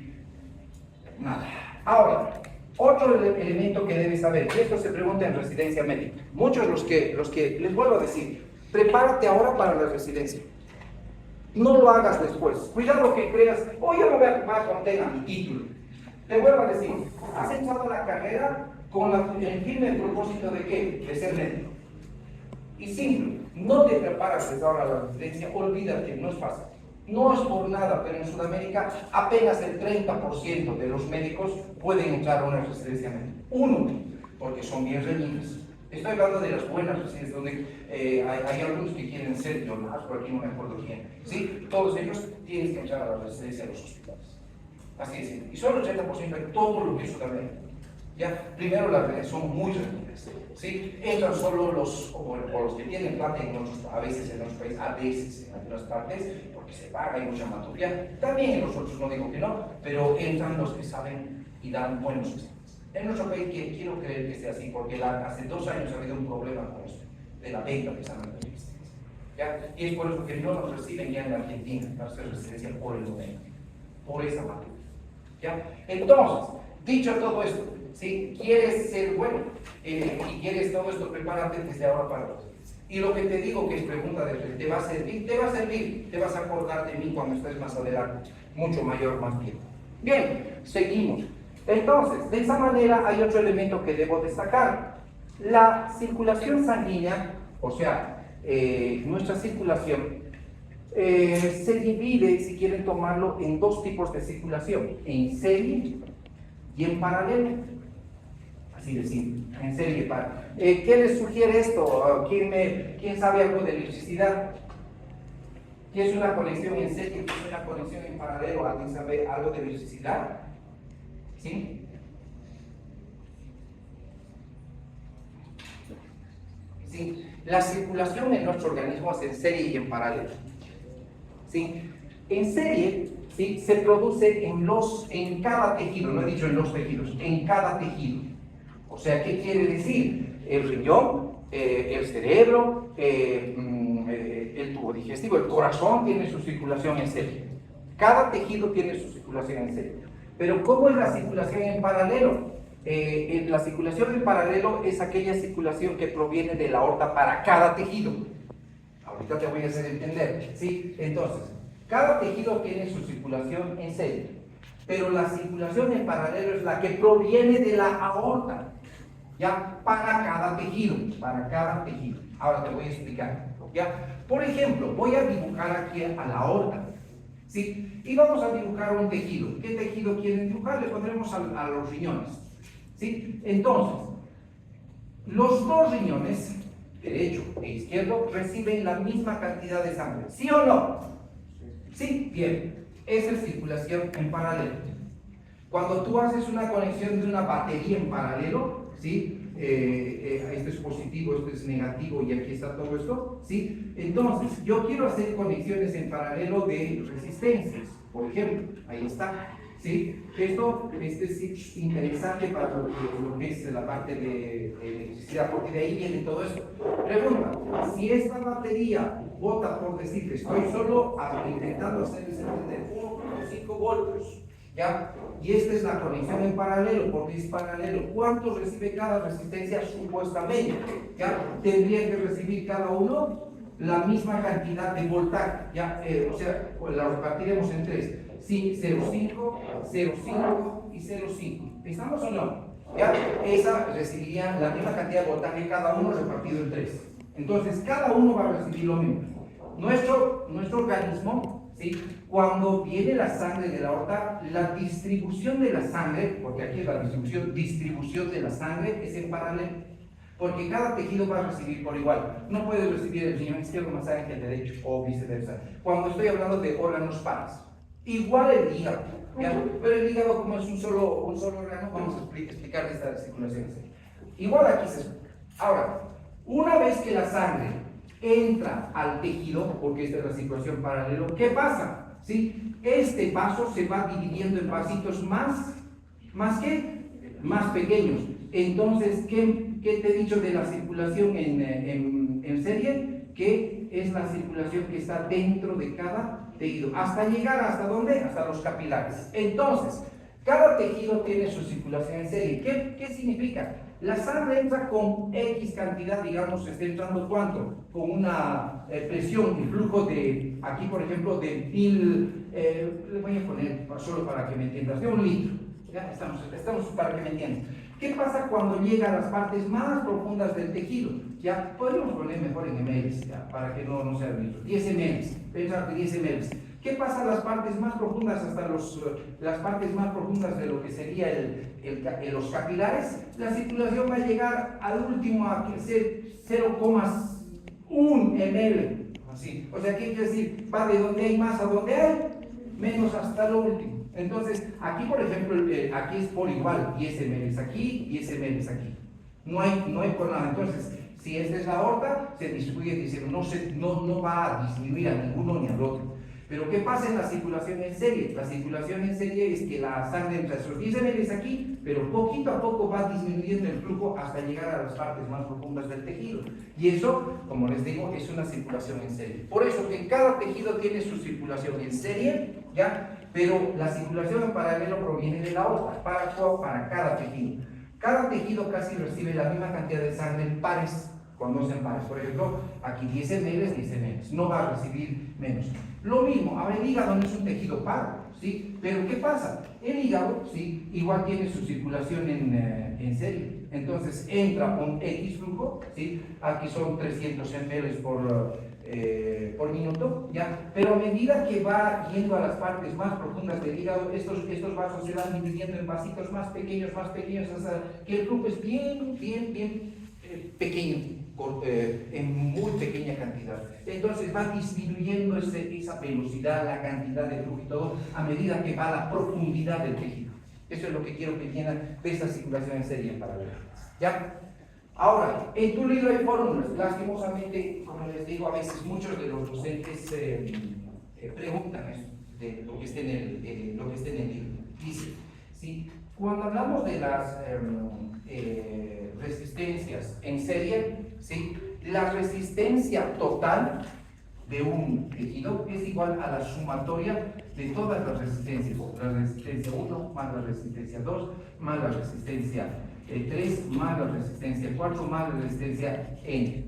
Nada. Ahora, otro elemento que debes saber, y esto se pregunta en residencia médica. Muchos los que les vuelvo a decir, prepárate ahora para la residencia. No lo hagas después. Cuidado que creas, yo me voy a tomar cuando tenga mi título. Te vuelvo a decir, has entrado a la carrera con el firme propósito de ¿qué? De ser médico. Y simple, no te preparas desde ahora a la residencia, olvídate, no es fácil. No es por nada, pero en Sudamérica apenas el 30% de los médicos pueden entrar a una residencia médica. Uno, porque son bien reñidas. Estoy hablando de las buenas residencias donde hay algunos que quieren ser pioneros, por aquí no me acuerdo quién. ¿Sí? Todos ellos tienen que entrar a la residencia de los hospitales. Así es. Y solo el 30% de todo lo que es Sudamérica. ¿Ya? Primero las redes son muy reñidas. ¿Sí? Entran solo los que tienen plata a veces en nuestro país, a veces en algunas partes, porque se paga, hay mucha maturidad. También en los otros no digo que no, pero entran los que saben y dan buenos exámenes. En nuestro país quiero creer que sea así, porque hace 2 años ha habido un problema con esto, de la venta de exámenes de resistencia. ¿Ya? Y es por eso que no nos reciben ya en Argentina para hacer residencia por el momento, por esa maturidad. ¿Ya? Entonces, dicho todo esto, si quieres ser bueno y quieres todo esto, prepárate desde ahora para los días. Y lo que te digo que es pregunta de ¿te va a servir? Te va a servir, te vas a acordar de mí cuando estés más adelante, mucho mayor, más tiempo. Bien, seguimos. Entonces, de esa manera hay otro elemento que debo destacar. La circulación sanguínea, o sea, nuestra circulación, se divide, si quieren tomarlo, en 2 tipos de circulación, en serie y en paralelo. Así de simple, en serie y paralelo. ¿Qué les sugiere esto? ¿Quién sabe algo de electricidad? ¿Qué es una conexión en serie? ¿Qué es una conexión en paralelo? ¿Alguien sabe algo de electricidad? ¿Sí? ¿sí? La circulación en nuestro organismo es en serie y en paralelo, ¿sí? En serie, ¿sí?, se produce en cada tejido, no he dicho en los tejidos, en cada tejido. O sea, ¿qué quiere decir? El riñón, el cerebro, el tubo digestivo, el corazón tiene su circulación en serie. Cada tejido tiene su circulación en serie. Pero ¿cómo es la circulación en paralelo? La circulación en paralelo es aquella circulación que proviene de la aorta para cada tejido. Ahorita te voy a hacer entender, ¿sí? Entonces, cada tejido tiene su circulación en serie, pero la circulación en paralelo es la que proviene de la aorta, ¿ya? Para cada tejido, para cada tejido. Ahora te voy a explicar, ¿ya? Por ejemplo, voy a dibujar aquí a la aorta, ¿sí? Y vamos a dibujar un tejido. ¿Qué tejido quieren dibujar? Le pondremos a los riñones, ¿sí? Entonces, los dos riñones, derecho e izquierdo, reciben la misma cantidad de sangre, ¿sí o no? Sí, bien. Esa es circulación en paralelo. Cuando tú haces una conexión de una batería en paralelo, ¿sí? Esto es positivo, esto es negativo y aquí está todo esto, ¿sí? Entonces, yo quiero hacer conexiones en paralelo de resistencias, por ejemplo, ahí está, ¿sí? Esto es interesante para lo que es la parte de electricidad, porque de ahí viene todo esto. Pregunta, si esta batería bota, por decir que estoy solo intentando hacerles entender 1,5 voltios, ¿ya? Y esta es la conexión en paralelo, porque es paralelo. ¿Cuánto recibe cada resistencia supuestamente? ¿Ya? Tendría que recibir cada uno la misma cantidad de voltaje, ¿ya? O sea, pues la repartiremos en tres. Sí, 0,5, 0,5 y 0,5. ¿Estamos o no? ¿Ya? Esa recibiría la misma cantidad de voltaje cada uno repartido en tres. Entonces, cada uno va a recibir lo mismo. Nuestro organismo, ¿sí?, cuando viene la sangre de la aorta, la distribución de la sangre, porque aquí es la distribución de la sangre es en paralelo, porque cada tejido va a recibir por igual. No puede recibir el riñón izquierdo más sangre que el derecho, o viceversa. Cuando estoy hablando de órganos pares, igual el hígado, ¿ya? Pero el hígado, como es un solo órgano, vamos a explicar esta circulación. Igual aquí se explica. Ahora, una vez que la sangre entra al tejido, porque esta es la circulación paralelo, ¿qué pasa? ¿Sí? Este vaso se va dividiendo en vasitos más pequeños. Entonces, ¿qué te he dicho de la circulación en serie? Que es la circulación que está dentro de cada tejido, hasta llegar ¿hasta dónde? Hasta los capilares. Entonces, cada tejido tiene su circulación en serie. ¿Qué significa? La sangre entra con X cantidad, digamos, está entrando ¿cuánto? Con una presión y flujo de, aquí por ejemplo, de 1000, le voy a poner solo para que me entiendas, de 1 litro. Ya estamos para que me entiendan. ¿Qué pasa cuando llega a las partes más profundas del tejido? Ya podemos poner mejor en ml, ya, para que no sea litros. 10 ml, pensar que 10 ml. ¿Qué pasa a las partes más profundas, hasta las partes más profundas de lo que sería los capilares? La circulación va a llegar al último a ser 0,1 ml. Así. O sea, ¿qué quiere decir? Va de donde hay más a donde hay menos hasta lo último. Entonces, aquí por ejemplo, aquí es por igual, 10 ml aquí, 10 ml aquí. No hay por nada. Entonces, si esta es la aorta, se distribuye, no va a disminuir a ninguno ni al otro. Pero ¿qué pasa en la circulación en serie? La circulación en serie es que la sangre entra esos 10 ml aquí, pero poquito a poco va disminuyendo el flujo hasta llegar a las partes más profundas del tejido. Y eso, como les digo, es una circulación en serie. Por eso que cada tejido tiene su circulación en serie, ¿ya? Pero la circulación en paralelo proviene de la aorta, para cada tejido. Cada tejido casi recibe la misma cantidad de sangre en pares, cuando hacen pares. Por ejemplo, aquí 10 ml, 10 ml, no va a recibir menos. Lo mismo, ahora el hígado no es un tejido par, ¿sí? Pero ¿qué pasa? El hígado, ¿sí?, igual tiene su circulación en serie. Entonces entra un X flujo, ¿sí? Aquí son 300 ml por minuto, ¿ya? Pero a medida que va yendo a las partes más profundas del hígado, estos vasos se van dividiendo en vasitos más pequeños, hasta que el flujo es bien pequeño, en muy pequeña cantidad. Entonces va disminuyendo esa velocidad, la cantidad de flujo y todo, a medida que va a la profundidad del tejido. Eso es lo que quiero que entiendan de esta circulación en serie en paralelo. ¿Ya? Ahora, en tu libro hay fórmulas. Lastimosamente, como les digo, a veces muchos de los docentes preguntan eso, de lo que esté en el libro. Dice, ¿sí? Cuando hablamos de las resistencias en serie, ¿sí? La resistencia total de un tejido es igual a la sumatoria de todas las resistencias. La resistencia 1 más la resistencia 2 más la resistencia 3 más la resistencia 4 más la resistencia N.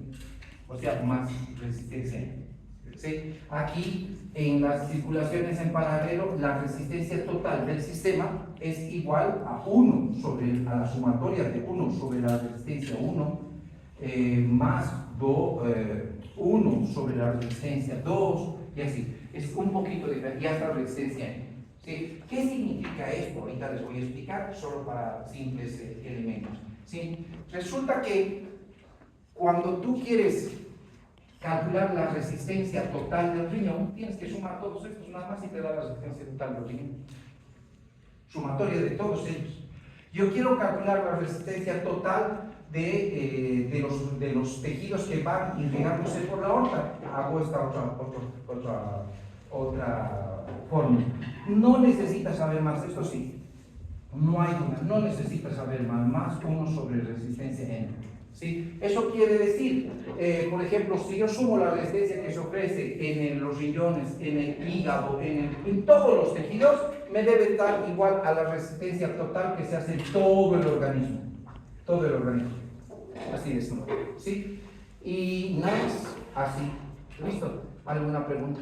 O sea, más resistencia N. ¿Sí? Aquí en las circulaciones en paralelo, la resistencia total del sistema es igual a 1 a la sumatoria de 1 sobre la resistencia 1 más 1 sobre la resistencia 2 y así. Es un poquito diferente, ya está la resistencia N. ¿Sí? ¿Qué significa esto? Ahorita les voy a explicar, solo para simples elementos. ¿Sí? Resulta que cuando tú quieres calcular la resistencia total del riñón, tienes que sumar todos estos nada más y te da la resistencia total del riñón. Sumatoria de todos ellos. Yo quiero calcular la resistencia total de los tejidos que van irrigándose por la aorta. Hago esta otra fórmula. No necesitas saber más, esto sí. No hay duda, no necesitas saber más 1 sobre resistencia N. ¿Sí? Eso quiere decir, por ejemplo, si yo sumo la resistencia que se ofrece en los riñones, en el hígado, en todos los tejidos, me debe dar igual a la resistencia total que se hace en todo el organismo. Todo el organismo. Así de simple. ¿Sí? Y nada más, así. ¿Listo? ¿Alguna pregunta?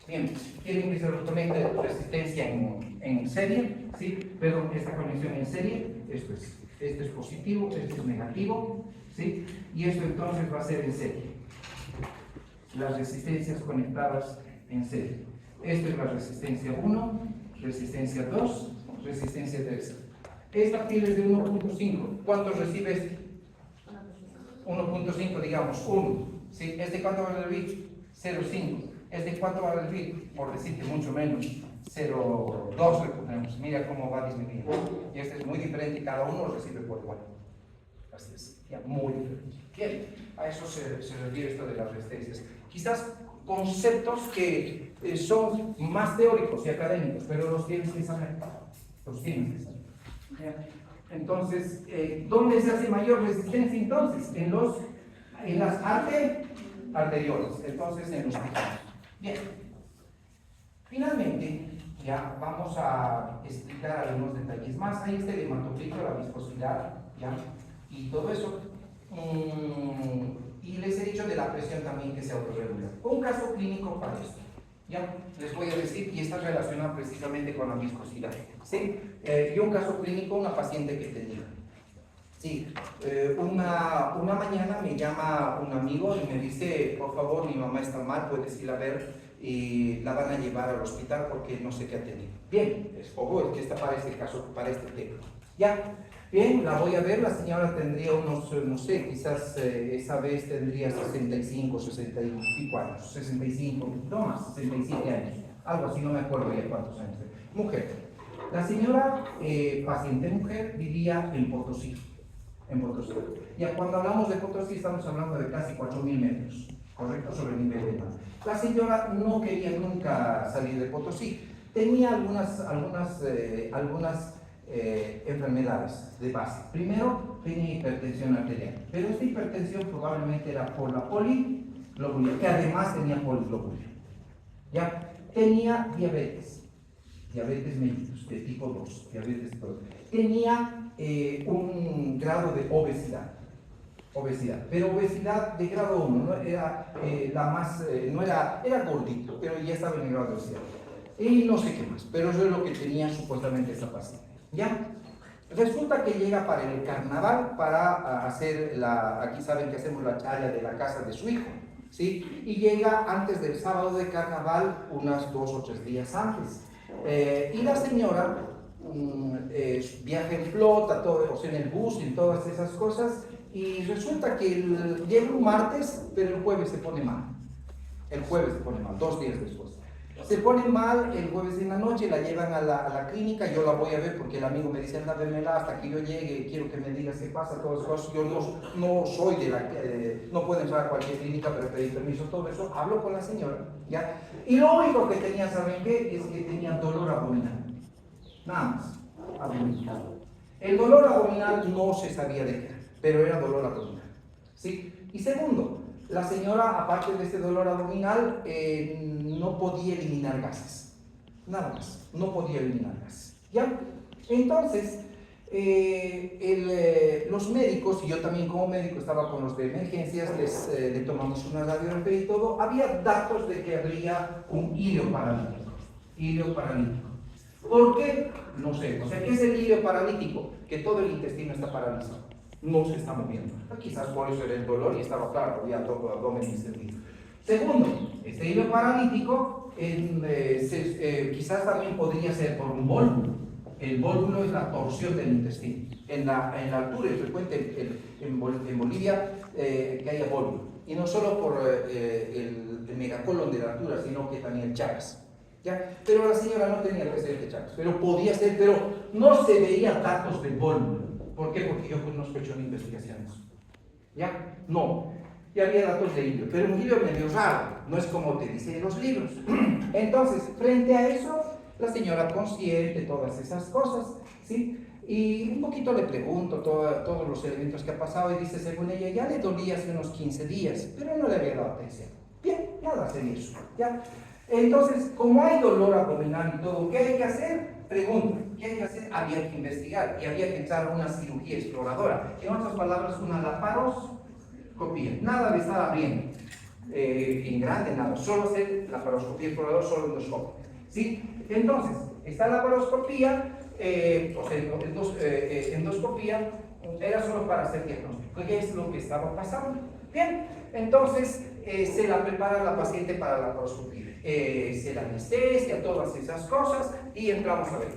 Bien, quieren que se los conecte resistencia en serie, ¿sí? Pero esta conexión en serie, esto es positivo, esto es negativo, ¿sí? Y esto entonces va a ser en serie. Las resistencias conectadas en serie. Esta es la resistencia 1, resistencia 2, resistencia 3. Esta pila es de 1.5. ¿Cuánto recibe este? 1.5, digamos, 1. ¿Sí? ¿Este cuánto va a recibir? 0.5. ¿Este cuánto va a recibir? Por decirte mucho menos, 0.2 le ponemos. Mira cómo va disminuyendo. Y este es muy diferente y cada uno recibe por igual. Así es, ya muy diferente. Bien, a eso se refiere esto de las resistencias. Quizás conceptos que son más teóricos y académicos, pero los tienes que saber. Los tienes que saber. Entonces, ¿dónde se hace mayor resistencia entonces? En las arteriolas, entonces en los tejidos. Bien, finalmente ya vamos a explicar algunos detalles más. Ahí está el hematocrito, la viscosidad, ¿ya? Y todo eso. Y les he dicho de la presión también que se autorregula. Un caso clínico para esto. Ya les voy a decir, y está relacionado precisamente con la viscosidad. ¿Sí? Y un caso clínico, una paciente que tenía. Sí, una mañana me llama un amigo y me dice, por favor, mi mamá está mal, puedes ir a ver y la van a llevar al hospital porque no sé qué ha tenido. Bien, es que está para este caso, para este tema. Ya, bien, la voy a ver, la señora tendría unos, no sé, quizás esa vez tendría 65, 64 años, 65, no más, 67 años, algo así, no me acuerdo ya cuántos años. Mujer. La señora, paciente mujer, vivía en Potosí. En Potosí. Ya cuando hablamos de Potosí estamos hablando de casi 4.000 metros, correcto, sobre el nivel del mar. La señora no quería nunca salir de Potosí. Tenía algunas enfermedades de base. Primero, tenía hipertensión arterial, pero esta hipertensión probablemente era por la poliglobulia, que además tenía poliglobulia. Ya tenía diabetes mellitus de tipo 2, diabetes tipo 2. Tenía un grado de obesidad, pero obesidad de grado 1, no era era gordito, pero ya estaba en el grado de obesidad. Y no sé qué más, pero eso es lo que tenía supuestamente esta paciente. ¿Ya? Resulta que llega para el carnaval para hacer aquí saben que hacemos la chaya de la casa de su hijo, ¿sí? Y llega antes del sábado de carnaval, unas 2 o 3 días antes. Y la señora viaja en flota, o sea, en el bus y todas esas cosas, y resulta que llega un martes, pero el jueves se pone mal. 2 días después. Se pone mal el jueves en la noche, la llevan a la clínica, yo la voy a ver porque el amigo me dice, anda, vémela hasta que yo llegue, quiero que me digas qué pasa, todas esas cosas. Yo no soy de la, no puedo entrar a cualquier clínica, pero pedir permiso, todo eso. Hablo con la señora, ¿ya? Y lo único que tenía, ¿saben qué? Es que tenía dolor abdominal. Nada más, abdominal. El dolor abdominal no se sabía de qué era, pero era dolor abdominal, ¿sí? Y segundo, la señora, aparte de este dolor abdominal, no podía eliminar gases. Nada más, no podía eliminar gases. ¿Ya? Entonces, los médicos, y yo también como médico estaba con los de emergencias, le tomamos una radiografía y todo, había datos de que habría un hilo paralítico. Hilo paralítico. ¿Por qué? No sé. O sea, ¿qué es el hilo paralítico? Que todo el intestino está paralizado. No se está moviendo. Quizás por eso era el dolor y estaba claro, había todo el abdomen distendido. Segundo, este hilo paralítico quizás también podría ser por un vólvulo. El vólvulo es la torsión del intestino. En la altura es frecuente en Bolivia que haya vólvulo. Y no solo por el megacolon de la altura, sino que también el Chagas. ¿Ya? Pero la señora no tenía antecedentes de Chagas. Pero podía ser, pero no se veía datos de vólvulo. ¿Por qué? Porque yo no he hecho investigaciones. ¿Ya? No. Y había datos de hilo, pero un hilo medio raro, no es como te dicen los libros. Entonces, frente a eso, la señora consciente todas esas cosas, ¿sí? Y un poquito le pregunto todos los elementos que ha pasado y dice, según ella, ya le dolía hace unos 15 días, pero no le había dado atención. Bien, nada sería eso, ¿ya? Entonces, como hay dolor abdominal y todo, ¿qué hay que hacer? Pregunto, ¿qué hay que hacer? Había que investigar y había que entrar a una cirugía exploradora. En otras palabras, una laparoscopía. Nada de estar abriendo en grande, nada. Solo hacer laparoscopía exploradora, solo endoscopia. ¿Sí? Entonces, esta laparoscopía, o sea, endoscopía, era solo para hacer diagnóstico. ¿Qué es lo que estaba pasando? Bien, entonces se la prepara la paciente para la laparoscopía. Se la anestesia, todas esas cosas, y entramos a ver.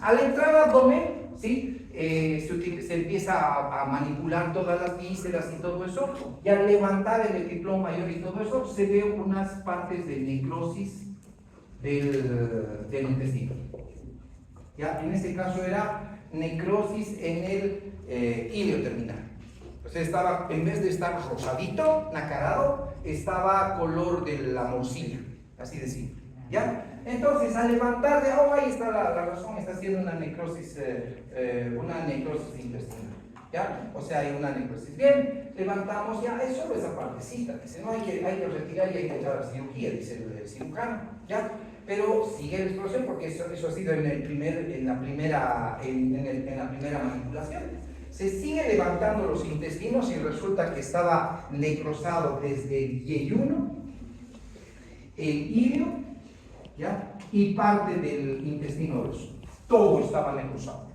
Al entrar al abdomen, ¿sí? Se empieza a manipular todas las vísceras y todo eso, y al levantar el epiplón mayor y todo eso, se ve unas partes de necrosis del intestino. ¿Ya? En este caso era necrosis en el hilo terminal. O sea, estaba, en vez de estar rosadito, nacarado, estaba color de la morcilla, así decir. ¿Ya? Entonces, al levantar de, ahí está la razón, está haciendo una necrosis intestinal. ¿Ya? O sea, hay una necrosis. Bien, levantamos ya, es solo esa partecita. Dice, no, hay que retirar y hay que echar a la cirugía, dice el cirujano. ¿Ya? Pero sigue la exploración porque eso ha sido en la primera manipulación. Se sigue levantando los intestinos y resulta que estaba necrosado desde el yeyuno, el ilio, ¿ya? Y parte del intestino grueso. Todo estaba necrosado.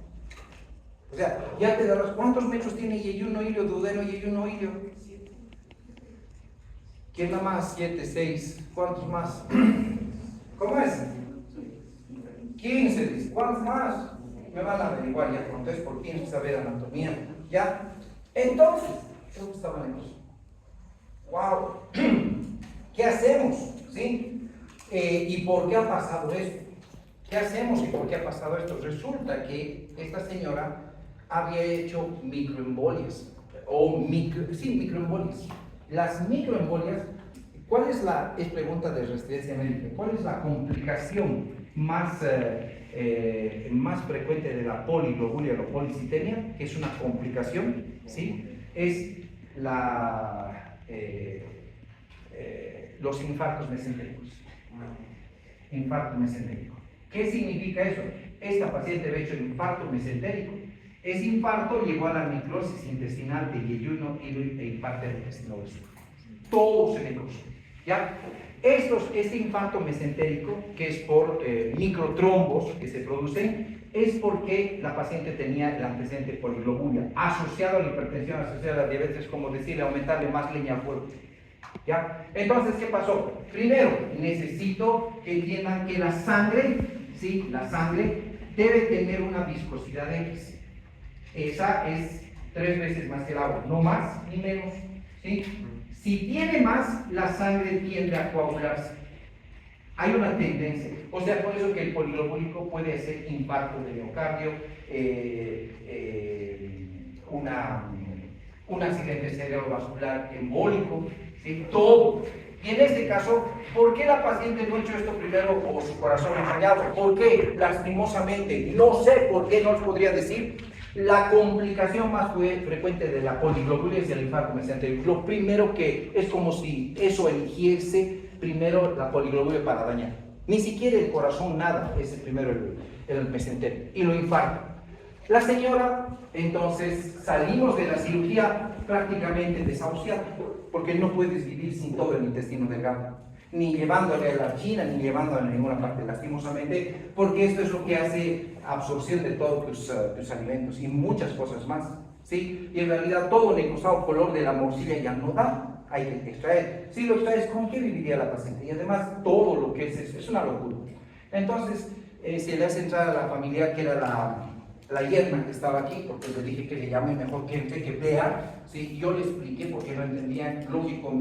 O sea, ya te darás, ¿cuántos metros tiene yeyuno, ilio, duodeno, yeyuno, ilio? ¿Quién da más? 7, 6, ¿cuántos más? ¿Cómo es? 15, dice. ¿Cuántos más? Me van a averiguar ya, entonces por 15 saber anatomía. ¿Ya? Entonces, creo que estaba lejos. ¡Wow! ¿Qué hacemos? ¿Sí? ¿Y por qué ha pasado esto? ¿Qué hacemos y por qué ha pasado esto? Resulta que esta señora había hecho microembolias. Microembolias. Las microembolias, ¿cuál es es pregunta de residencia médica? ¿Cuál es la complicación más frecuente de la poliglobulia o policitemia, que es una complicación? ¿Sí? Es los infartos mesentéricos. Infarto mesentérico. ¿Qué significa eso? Esta paciente había hecho infarto mesentérico. Ese infarto llegó a la necrosis intestinal de yeyuno y parte del intestino grueso. Todo se necrosó. ¿Ya? Este infarto mesentérico, que es por microtrombos que se producen, es porque la paciente tenía el antecedente de poliglobulia, asociado a la hipertensión, asociado a la diabetes, como decirle, aumentarle más leña al fuego. ¿Ya? Entonces, ¿qué pasó? Primero, necesito que entiendan que la sangre, ¿sí? La sangre debe tener una viscosidad X. Esa es 3 veces más que el agua, no más ni menos, ¿sí? Si tiene más, la sangre tiende a coagularse. Hay una tendencia, o sea, por eso que el poliglobúlico puede ser infarto de miocardio, un accidente cerebrovascular embólico, ¿sí? Todo. Y en este caso, ¿por qué la paciente no ha hecho esto primero o su corazón ha fallado? ¿Por qué? Lastimosamente, no sé por qué, no os podría decir. La complicación más frecuente de la poliglobulia es el infarto mesentérico. Lo primero que es como si eso eligiese primero la poliglobulia para dañar. Ni siquiera el corazón, nada, es el primero el mesentérico. Y lo infarta. La señora, entonces, salimos de la cirugía prácticamente desahuciada, porque no puedes vivir sin todo el intestino delgado, ni llevándole a la China, ni llevándole a ninguna parte, lastimosamente, porque esto es lo que hace absorción de todos tus alimentos y muchas cosas más, ¿sí? Y en realidad todo el cruzado color de la morcilla ya no da, hay que extraer. Si lo extraes, ¿con qué viviría la paciente? Y además, todo lo que es una locura. Entonces, se le hace entrar a la familia que era la yerna que estaba aquí, porque le dije que le llame mejor que vea, ¿sí? Yo le expliqué porque no entendía, lógico,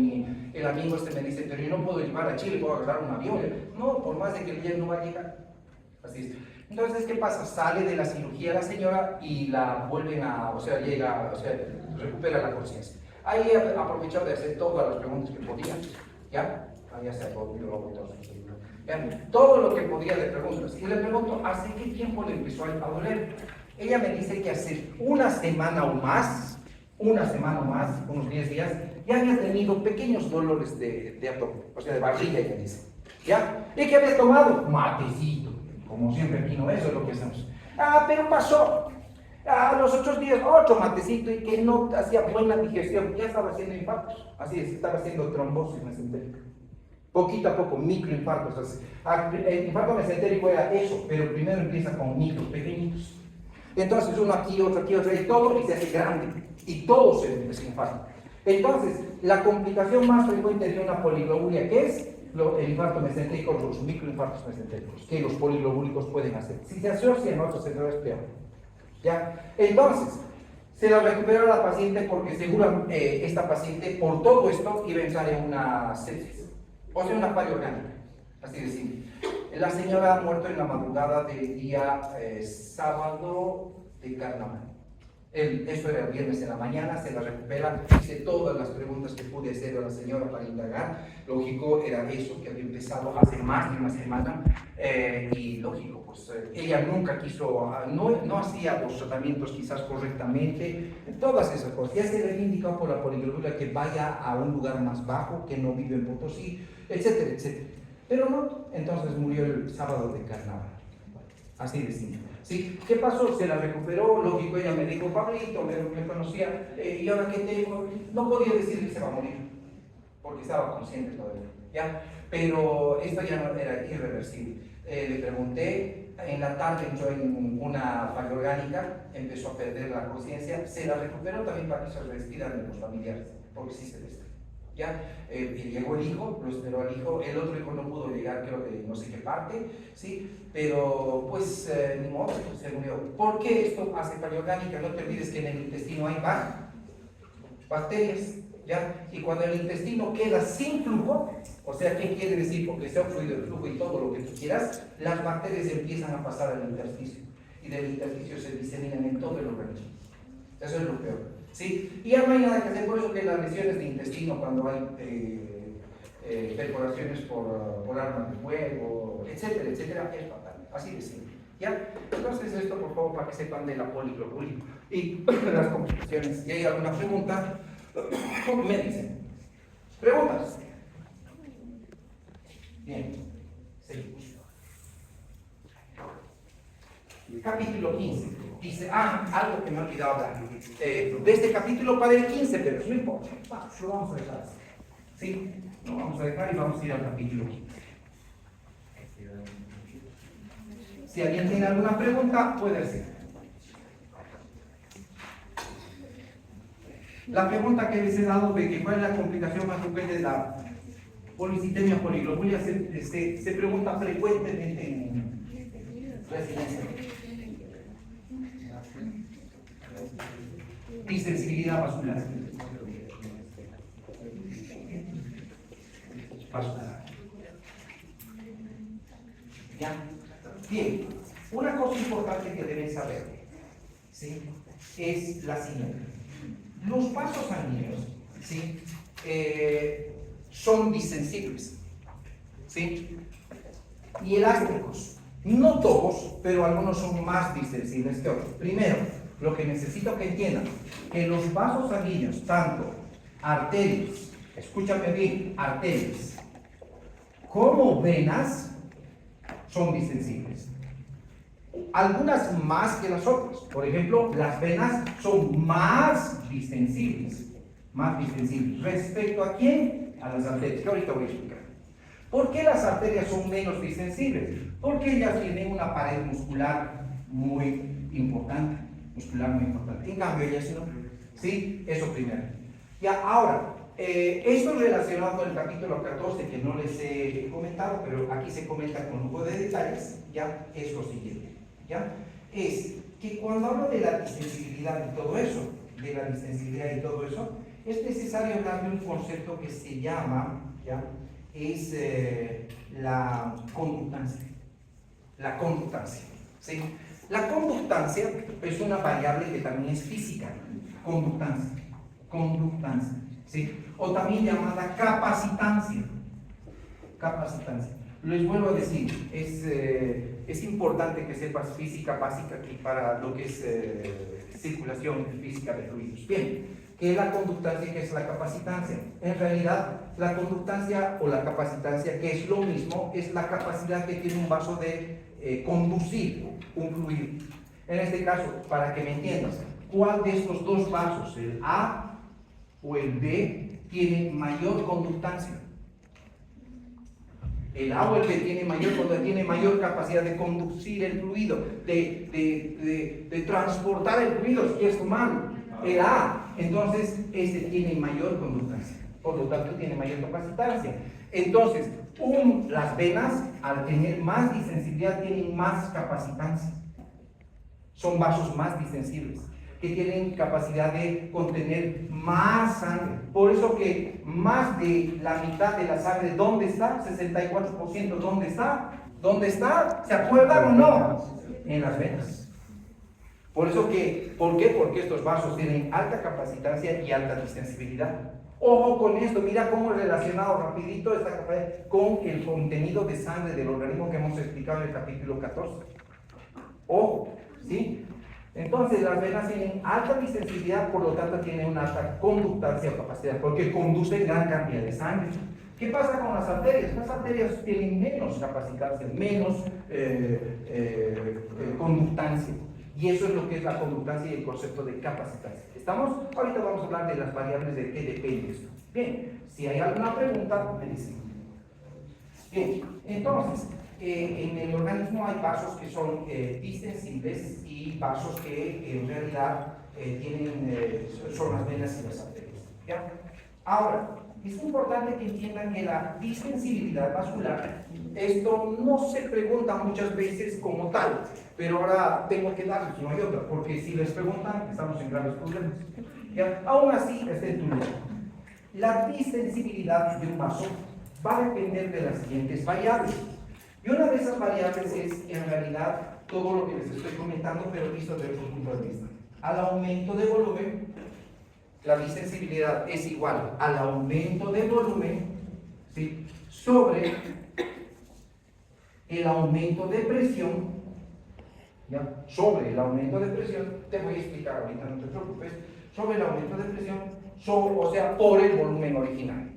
el amigo este me dice, pero yo no puedo llevar a Chile, puedo agarrar un avión. No, por más de que el día no va a llegar. Así es. Entonces, ¿qué pasa? Sale de la cirugía la señora y la vuelven recupera la conciencia. Ahí he aprovechado de hacer todas las preguntas que podía, ¿ya? Ahí se todo. Todo lo que podía le pregunto. Y le pregunto, ¿hace qué tiempo le empezó a doler? Ella me dice que hace una semana o más, unos 10 días, ya había tenido pequeños dolores de abdomen, o sea, de barriga, ella dice. ¿Ya? ¿Y qué había tomado? Matecito. Como siempre aquí no, eso es lo que hacemos. Pero pasó. A los 8 días, otro matecito y que no hacía buena digestión. Ya estaba haciendo infartos. Así es, estaba haciendo trombosis mesentérica. Poquito a poco, microinfartos. El infarto mesentérico era eso, pero primero empieza con micros, pequeñitos. Entonces uno aquí, otro, y todo, y se hace grande. Y todo se infarta. Entonces, la complicación más frecuente de una poliglobulia, ¿qué es? El infarto mesentérico, los microinfartos mesentéricos, que los poliglobúlicos pueden hacer. Si se asocian otros, entonces es peor. ¿Ya? Entonces, se la recuperó la paciente porque seguramente esta paciente, por todo esto, iba a entrar en una sepsis. O sea, una falla orgánica, así de simple. La señora ha muerto en la madrugada del día sábado de carnaval. Eso era el viernes en la mañana, se la recupera, hice todas las preguntas que pude hacer a la señora para indagar. Lógico, era eso que había empezado hace más de una semana. Y lógico, pues ella nunca quiso, no hacía los tratamientos quizás correctamente, todas esas cosas. Ya se le había indicado por la poliglobulia que vaya a un lugar más bajo, que no vive en Potosí, etcétera, etcétera. Pero no, entonces murió el sábado de carnaval. Así de simple. ¿Sí? ¿Qué pasó? Se la recuperó, lógico, ella me dijo, Pablito, me conocía, y ahora que tengo, no podía decir que se va a morir, porque estaba consciente todavía, ¿ya? Pero esto ya no era irreversible. Le pregunté, en la tarde entró en una falla orgánica, empezó a perder la conciencia, se la recuperó también para que se despidan de los familiares, porque sí se despidan. ¿Ya? Llegó el hijo, lo esperó al hijo, el otro hijo no pudo llegar, creo que no sé qué parte, ¿sí? Pero pues ni modo, se murió. ¿Por qué esto hace falla orgánica? No te olvides que en el intestino hay bacterias, ¿ya? Y cuando el intestino queda sin flujo, o sea, ¿qué quiere decir? Porque se ha obstruido el flujo y todo lo que tú quieras, las bacterias empiezan a pasar al intersticio y del intersticio se diseminan en todo el organismo. Eso es lo peor. ¿Sí? Y ya no hay nada que hacer, por eso que las lesiones de intestino, cuando hay perforaciones por armas de fuego, etcétera, etcétera, es fatal, así de simple. ¿Ya? Entonces esto, por favor, para que sepan de la poliglobulia y las complicaciones. Si hay alguna pregunta, me dicen. ¿Preguntas? Bien. Seguimos. Capítulo 15. Dice, algo que me he olvidado hablar. De este capítulo para el 15, pero no importa. Lo vamos a dejar. ¿Sí? Lo vamos a dejar y vamos a ir al capítulo 15. Si alguien tiene alguna pregunta, puede hacer. La pregunta que les he dado de que cuál es la complicación más frecuente de la policitemia poliglobulia se pregunta frecuentemente en residencia. Y sensibilidad vascular. ¿Ya? Bien, una cosa importante que deben saber, ¿sí?, es la siguiente. Los vasos sanguíneos, ¿sí?, son distensibles, ¿sí?, y elásticos. No todos, pero algunos son más distensibles que otros. Primero, lo que necesito que entiendan, que los vasos sanguíneos, tanto arterias, escúchame bien, arterias, como venas, son distensibles. Algunas más que las otras. Por ejemplo, las venas son más distensibles. Más distensibles. ¿Respecto a quién? A las arterias, que ahorita voy a explicar. ¿Por qué las arterias son menos distensibles? Porque ellas tienen una pared muscular muy importante. En cambio, ellas no. ¿Sí? Eso primero. Ya, ahora, esto relacionado con el capítulo 14 que no les he comentado, pero aquí se comenta con lujo de detalles, ya es lo siguiente, ya es que cuando hablo de la distensibilidad y todo eso, es necesario hablar de un concepto que se llama, ya, es la conductancia. La conductancia, ¿sí? La conductancia es una variable que también es física, conductancia, ¿sí? O también llamada capacitancia. Les vuelvo a decir, es importante que sepas física básica aquí para lo que es circulación física de fluidos. Bien, ¿qué es la conductancia y qué es la capacitancia? En realidad, la conductancia o la capacitancia, que es lo mismo, es la capacidad que tiene un vaso de conducir un fluido. En este caso, para que me entiendas, ¿cuál de estos dos vasos, el A o el B, tiene mayor conductancia? El A o el B tiene mayor capacidad de conducir el fluido, de transportar el fluido, si es humano. El A, entonces, este tiene mayor conductancia, por lo tanto tiene mayor capacitancia. Entonces, las venas, al tener más distensibilidad, tienen más capacitancia. Son vasos más distensibles, que tienen capacidad de contener más sangre. Por eso que más de la mitad de la sangre, ¿dónde está? 64%, ¿dónde está? ¿Dónde está? ¿Se acuerdan o no? En las venas. Por eso que, ¿por qué? Porque estos vasos tienen alta capacitancia y alta distensibilidad. Ojo con esto, mira cómo es relacionado rapidito esta capacidad con el contenido de sangre del organismo que hemos explicado en el capítulo 14. Ojo, ¿sí? Entonces las venas tienen alta distensibilidad, por lo tanto tienen una alta conductancia o capacidad, porque conducen gran cantidad de sangre. ¿Qué pasa con las arterias? Las arterias tienen menos capacitancia, menos conductancia. Y eso es lo que es la conductancia y el concepto de capacitancia. ¿Estamos? Ahorita vamos a hablar de las variables de qué depende esto. Bien, si hay alguna pregunta, me dicen. Bien, entonces, en el organismo hay vasos que son distensibles y vasos que en realidad son las venas y las arterias. ¿Ya? Ahora, es importante que entiendan que la distensibilidad vascular, esto no se pregunta muchas veces como tal, pero ahora tengo que darles, no hay otra, porque si les preguntan, estamos en graves problemas. ¿Ya? Aún así, está en tu lugar. La distensibilidad de un vaso va a depender de las siguientes variables. Y una de esas variables es, en realidad, todo lo que les estoy comentando, pero visto desde otro punto de vista. Al aumento de volumen, la distensibilidad es igual al aumento de volumen, ¿sí?, sobre el aumento de presión, ¿ya? Sobre el aumento de presión, te voy a explicar ahorita, no te preocupes, sobre el aumento de presión, o sea, por el volumen original.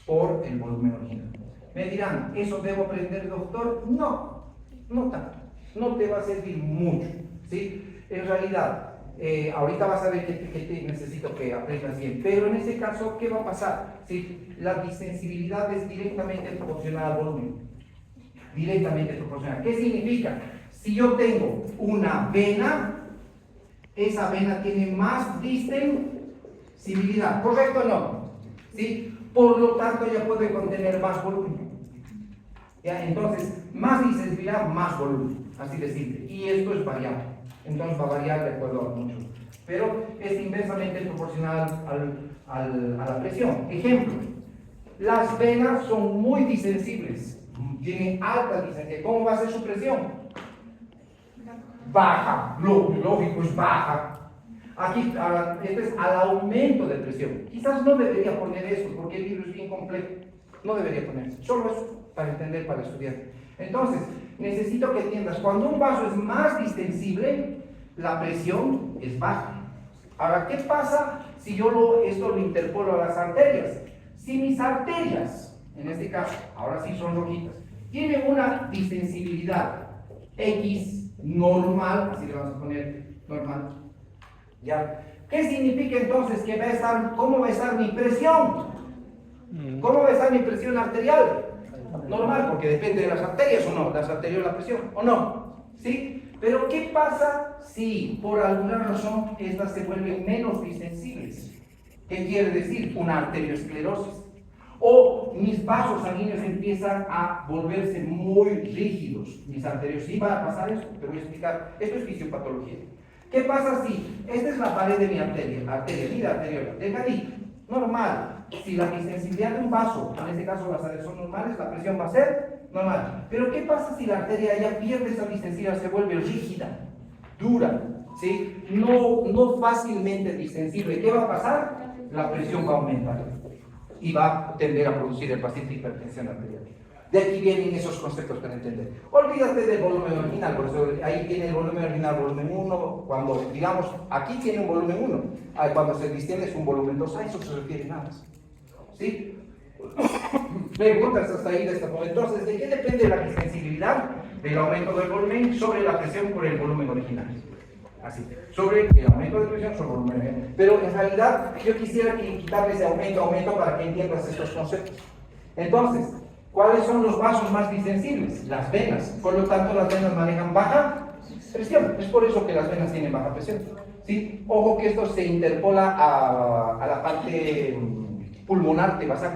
Por el volumen original. Me dirán, ¿eso debo aprender, doctor? No, no tanto. No te va a servir mucho, ¿sí? En realidad, ahorita vas a ver que necesito que aprendas bien, pero en ese caso, ¿qué va a pasar? ¿Sí? La distensibilidad es directamente proporcional al volumen. Directamente proporcional. ¿Qué significa? Si yo tengo una vena, esa vena tiene más distensibilidad, ¿correcto o no? ¿Sí? Por lo tanto, ya puede contener más volumen. ¿Ya? Entonces, más distensibilidad, más volumen. Así de simple. Y esto es variable. Entonces va a variar de acuerdo a mucho. Pero es inversamente proporcional a la presión. Ejemplo, las venas son muy distensibles. tiene alta distensión, ¿cómo va a ser su presión? Baja, lógico es baja. Aquí, esto es al aumento de presión. Quizás no debería poner eso, porque el libro es bien complejo. No debería poner eso, solo eso, para entender, para estudiar. Entonces, necesito que entiendas, cuando un vaso es más distensible, la presión es baja. Ahora, ¿qué pasa si yo esto lo interpolo a las arterias? Si mis arterias, en este caso, ahora sí son rojitas, tienen una distensibilidad X normal, así le vamos a poner normal, ¿ya? ¿Qué significa entonces que va a estar, cómo va a estar mi presión? ¿Cómo va a estar mi presión arterial? Normal, porque depende de las arterias o no, las arterias la presión, ¿o no? ¿Sí? Pero ¿qué pasa si por alguna razón estas se vuelven menos distensibles? ¿Qué quiere decir? Una arteriosclerosis. O mis vasos sanguíneos empiezan a volverse muy rígidos. Mis arterios, sí va a pasar eso, te voy a explicar. Esto es fisiopatología. ¿Qué pasa si esta es la pared de mi arteria, vida arteriola, delgadita, normal? Si la distensibilidad de un vaso, en este caso las arterias son normales, la presión va a ser normal. Pero ¿qué pasa si la arteria ya pierde esa distensibilidad, se vuelve rígida, dura, ¿sí? No fácilmente distensible? ¿Qué va a pasar? La presión va a aumentar y va a tender a producir el paciente hipertensión arterial. De aquí vienen esos conceptos para entender. Olvídate del volumen original, por eso ahí tiene el volumen original, volumen 1, cuando digamos, aquí tiene un volumen 1, cuando se distiende es un volumen 2, a eso se refiere nada más. ¿Sí? Preguntas hasta ahí de esta forma. Entonces, ¿de qué depende la distensibilidad? Del aumento del volumen sobre la presión por el volumen original. Así, sobre el aumento de presión sobre el volumen original. Pero en realidad, yo quisiera quitarle ese aumento para que entiendas estos conceptos. Entonces, ¿cuáles son los vasos más distensibles? Las venas. Por lo tanto, las venas manejan baja presión. Es por eso que las venas tienen baja presión. ¿Sí? Ojo que esto se interpola a la parte pulmonar. Te vas a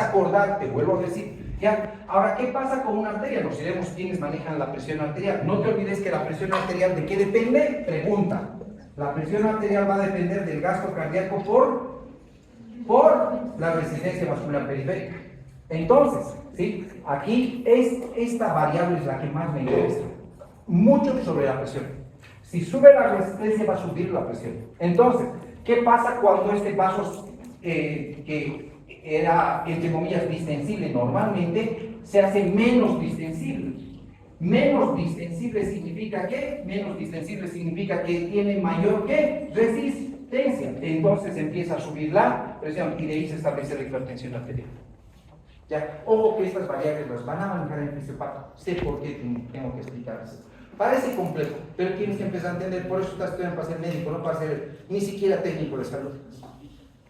acordar, te vuelvo a decir. ¿Ya? Ahora, ¿qué pasa con una arteria? Nos diremos quiénes manejan la presión arterial. No te olvides que la presión arterial, ¿de qué depende? Pregunta. La presión arterial va a depender del gasto cardíaco por la resistencia vascular periférica. Entonces, ¿sí? Aquí esta variable es la que más me interesa. Mucho sobre la presión. Si sube la resistencia va a subir la presión. Entonces, ¿qué pasa cuando este vaso que era, entre comillas, distensible normalmente, se hace menos distensible? Menos distensible significa ¿qué? Menos distensible significa que tiene mayor ¿qué? Resistencia. Entonces empieza a subir la presión y de ahí se establece la hipertensión arterial. ¿Ya? Ojo que estas variables las van a manejar en fisiopato. Sé por qué tengo que explicarles. Parece complejo, pero tienes que empezar a entender. Por eso estás estudiando para ser médico, no para ser ni siquiera técnico de salud.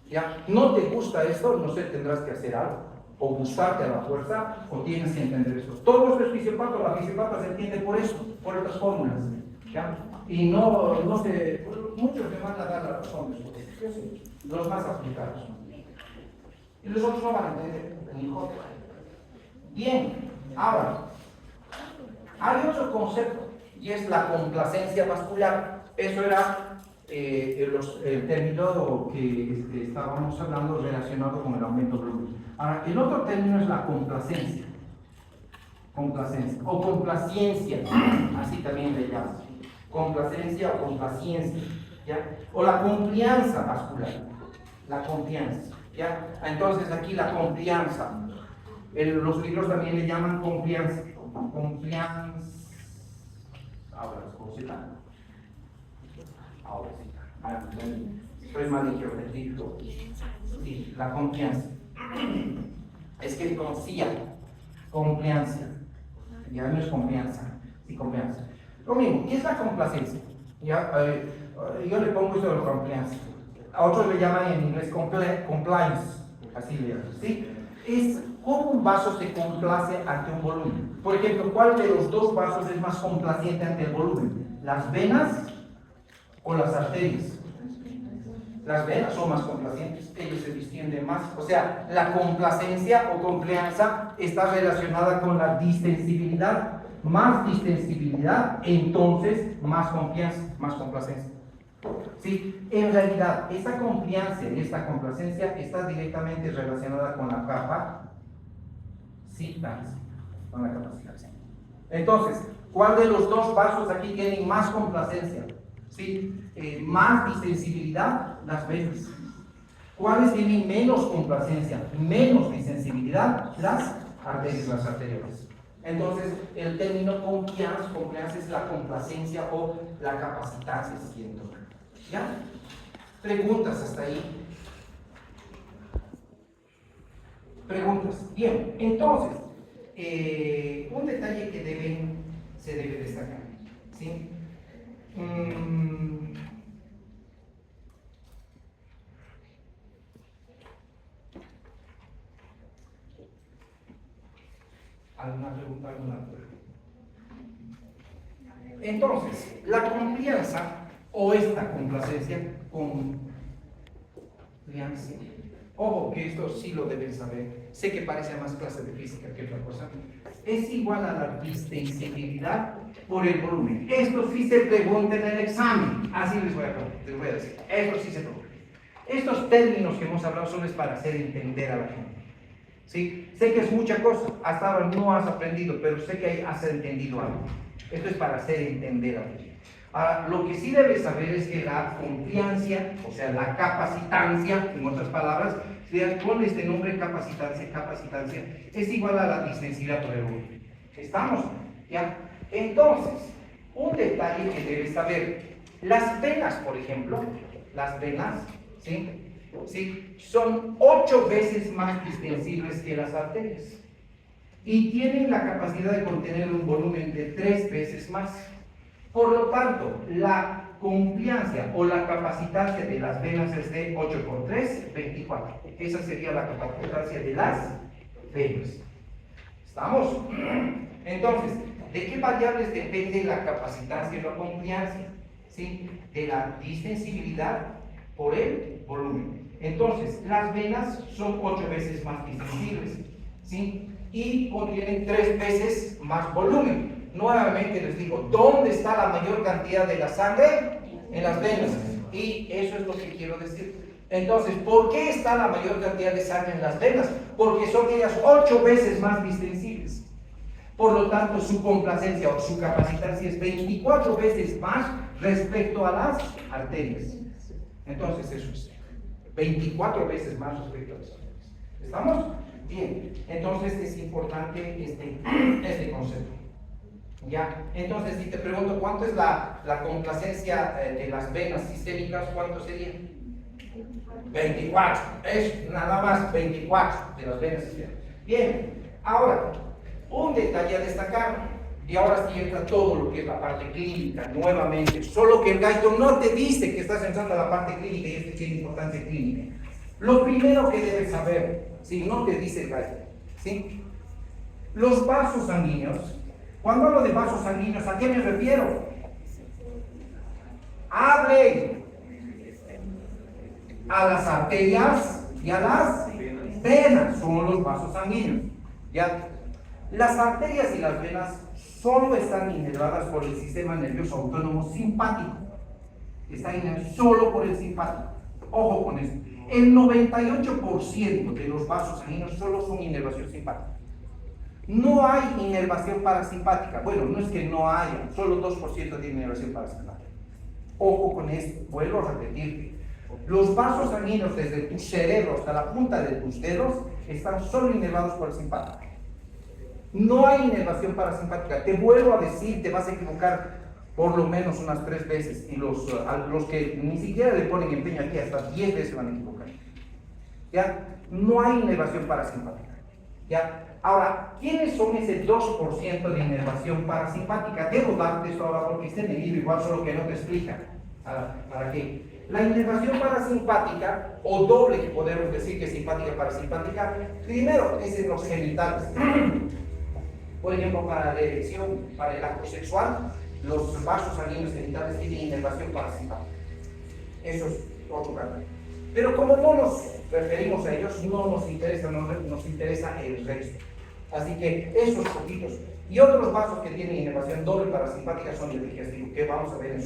¿Ya? ¿No te gusta esto? No sé, tendrás que hacer algo. O gustarte a la fuerza, o tienes que entender esto. Todo esto es fisiopato. La fisiopata se entiende por eso, por estas fórmulas. ¿Ya? Y no sé, muchos me van a dar la razón después. Yo sé, los más aplicados. Y los otros no van a entender. Bien, ahora, hay otro concepto, y es la complacencia vascular. Eso era el término que estábamos hablando relacionado con el aumento del volumen. Ahora, el otro término es la complacencia. Complacencia, o complaciencia, así también le llaman. Complacencia o complaciencia, ¿ya? O la confianza vascular. La confianza. ¿Ya? Entonces aquí la confianza, los libros también le llaman confianza, ahora sí, soy malillo, les digo, sí, la confianza, es que confía, confianza, ya no es confianza, sí, confianza. Lo mismo, ¿qué es la complacencia? ¿Ya? Yo le pongo esto de la confianza. A otros le llaman en inglés compliance, así le llaman, ¿sí? Es cómo un vaso se complace ante un volumen. Por ejemplo, ¿cuál de los dos vasos es más complaciente ante el volumen? ¿Las venas o las arterias? Las venas son más complacientes, ellos se distienden más. O sea, la complacencia o complianza está relacionada con la distensibilidad. Más distensibilidad, entonces más confianza, más complacencia. Sí, en realidad, esta confianza y esta complacencia está directamente relacionada con la capa con la capacitancia. Entonces, ¿cuál de los dos vasos aquí tienen más complacencia? ¿Sí? Más distensibilidad, las venas. ¿Cuáles tienen menos complacencia, menos distensibilidad? Las arterias, las arteriolas. Entonces, el término compliance es la complacencia o la capacitancia, si quieren tomar. ¿Ya? Preguntas hasta ahí. Preguntas. Bien, entonces, un detalle que se debe destacar. ¿Sí? ¿Alguna pregunta? Entonces, la confianza o esta complacencia, confianza. Ojo, que esto sí lo deben saber. Sé que parece más clase de física que otra cosa. Es igual a la distensibilidad por el volumen. Esto sí se pregunta en el examen. Así les voy a decir. Esto sí se pregunta. Estos términos que hemos hablado solo es para hacer entender a la gente. ¿Sí? Sé que es mucha cosa, hasta ahora no has aprendido, pero sé que has entendido algo. Esto es para hacer entender a la gente. Ahora, lo que sí debes saber es que la confianza, o sea, la capacitancia, en otras palabras, con este nombre capacitancia, es igual a la distensibilidad por el volumen. ¿Estamos? ¿Ya? Entonces, un detalle que debes saber, las venas, por ejemplo, las venas, ¿sí? ¿Sí? Son 8 veces más distensibles que las arterias y tienen la capacidad de contener un volumen de 3 veces más. Por lo tanto, la confianza o la capacitancia de las venas es de 8 por 3, 24. Esa sería la capacitancia de las venas. ¿Estamos? Entonces, ¿de qué variables depende la capacitancia y la confianza? ¿Sí? De la distensibilidad por el volumen. Entonces, las venas son 8 veces más distensibles, ¿sí? Y contienen 3 veces más volumen. Nuevamente les digo, ¿dónde está la mayor cantidad de la sangre? En las venas. Y eso es lo que quiero decir. Entonces, ¿por qué está la mayor cantidad de sangre en las venas? Porque son ellas 8 veces más distensibles. Por lo tanto, su complacencia o su capacitancia es 24 veces más respecto a las arterias. Entonces, eso es 24 veces más respecto a las arterias. ¿Estamos? Bien. Entonces, es importante este concepto. ¿Ya? Entonces, si te pregunto cuánto es la complacencia de las venas sistémicas, ¿cuánto sería? 24. Es nada más 24 de las venas sistémicas. Bien. Ahora, un detalle a destacar. Y ahora sí entra todo lo que es la parte clínica, nuevamente. Solo que el gaito no te dice que estás entrando a la parte clínica y esto tiene importancia clínica. Lo primero que debes saber, si no te dice el gaito, ¿sí? Los vasos sanguíneos. Cuando hablo de vasos sanguíneos, ¿a qué me refiero? ¡Hable! A las arterias y a las venas son los vasos sanguíneos. ¿Ya? Las arterias y las venas solo están inervadas por el sistema nervioso autónomo simpático. Están inervadas solo por el simpático. Ojo con esto. El 98% de los vasos sanguíneos solo son inervación simpática. No hay inervación parasimpática. Bueno, no es que no haya, solo 2% de inervación parasimpática. Ojo con esto, vuelvo a repetir. Los vasos sanguíneos desde tu cerebro hasta la punta de tus dedos están solo inervados por el simpático. No hay inervación parasimpática. Te vuelvo a decir, te vas a equivocar por lo menos unas 3 veces. Y los que ni siquiera le ponen empeño aquí, hasta 10 veces van a equivocar. ¿Ya? No hay inervación parasimpática. ¿Ya? Ahora, ¿quiénes son ese 2% de inervación parasimpática? Debo darte esto ahora porque está en el libro igual, solo que no te explica. ¿Para qué? La inervación parasimpática, o doble que podemos decir que es simpática parasimpática, primero es en los genitales. Por ejemplo, para la erección, para el acto sexual, los vasos sanguíneos genitales tienen inervación parasimpática. Eso es otro caso. Pero como no nos referimos a ellos, no nos interesa, nos interesa el resto. Así que esos poquitos. Y otros vasos que tienen inervación doble parasimpática son el digestivo, que vamos a ver en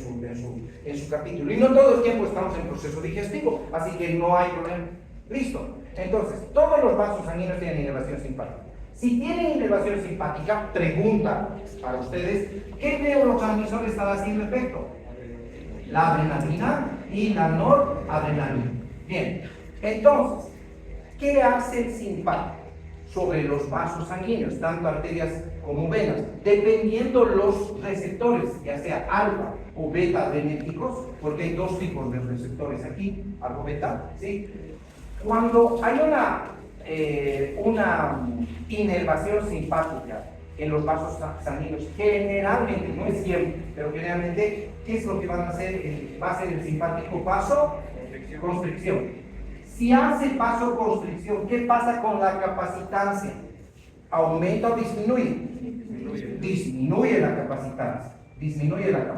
su capítulo. Y no todo el tiempo estamos en proceso digestivo, así que no hay problema. Listo. Entonces, todos los vasos sanguíneos tienen inervación simpática. Si tienen inervación simpática, pregunta para ustedes, ¿qué neurotransmisor está haciendo efecto? La adrenalina y la noradrenalina. Bien, entonces, ¿qué hace el simpático sobre los vasos sanguíneos, tanto arterias como venas? Dependiendo los receptores, ya sea alfa o beta adrenérgicos, porque hay dos tipos de receptores aquí, alfa beta, ¿sí? Cuando hay una inervación simpática en los vasos sanguíneos, generalmente, no es siempre, pero generalmente, ¿qué es lo que van a hacer? Va a ser el simpático vasoconstricción. Si hace vasoconstricción, ¿qué pasa con la capacitancia? ¿Aumenta o disminuye? Disminuye la capacitancia. Disminuye la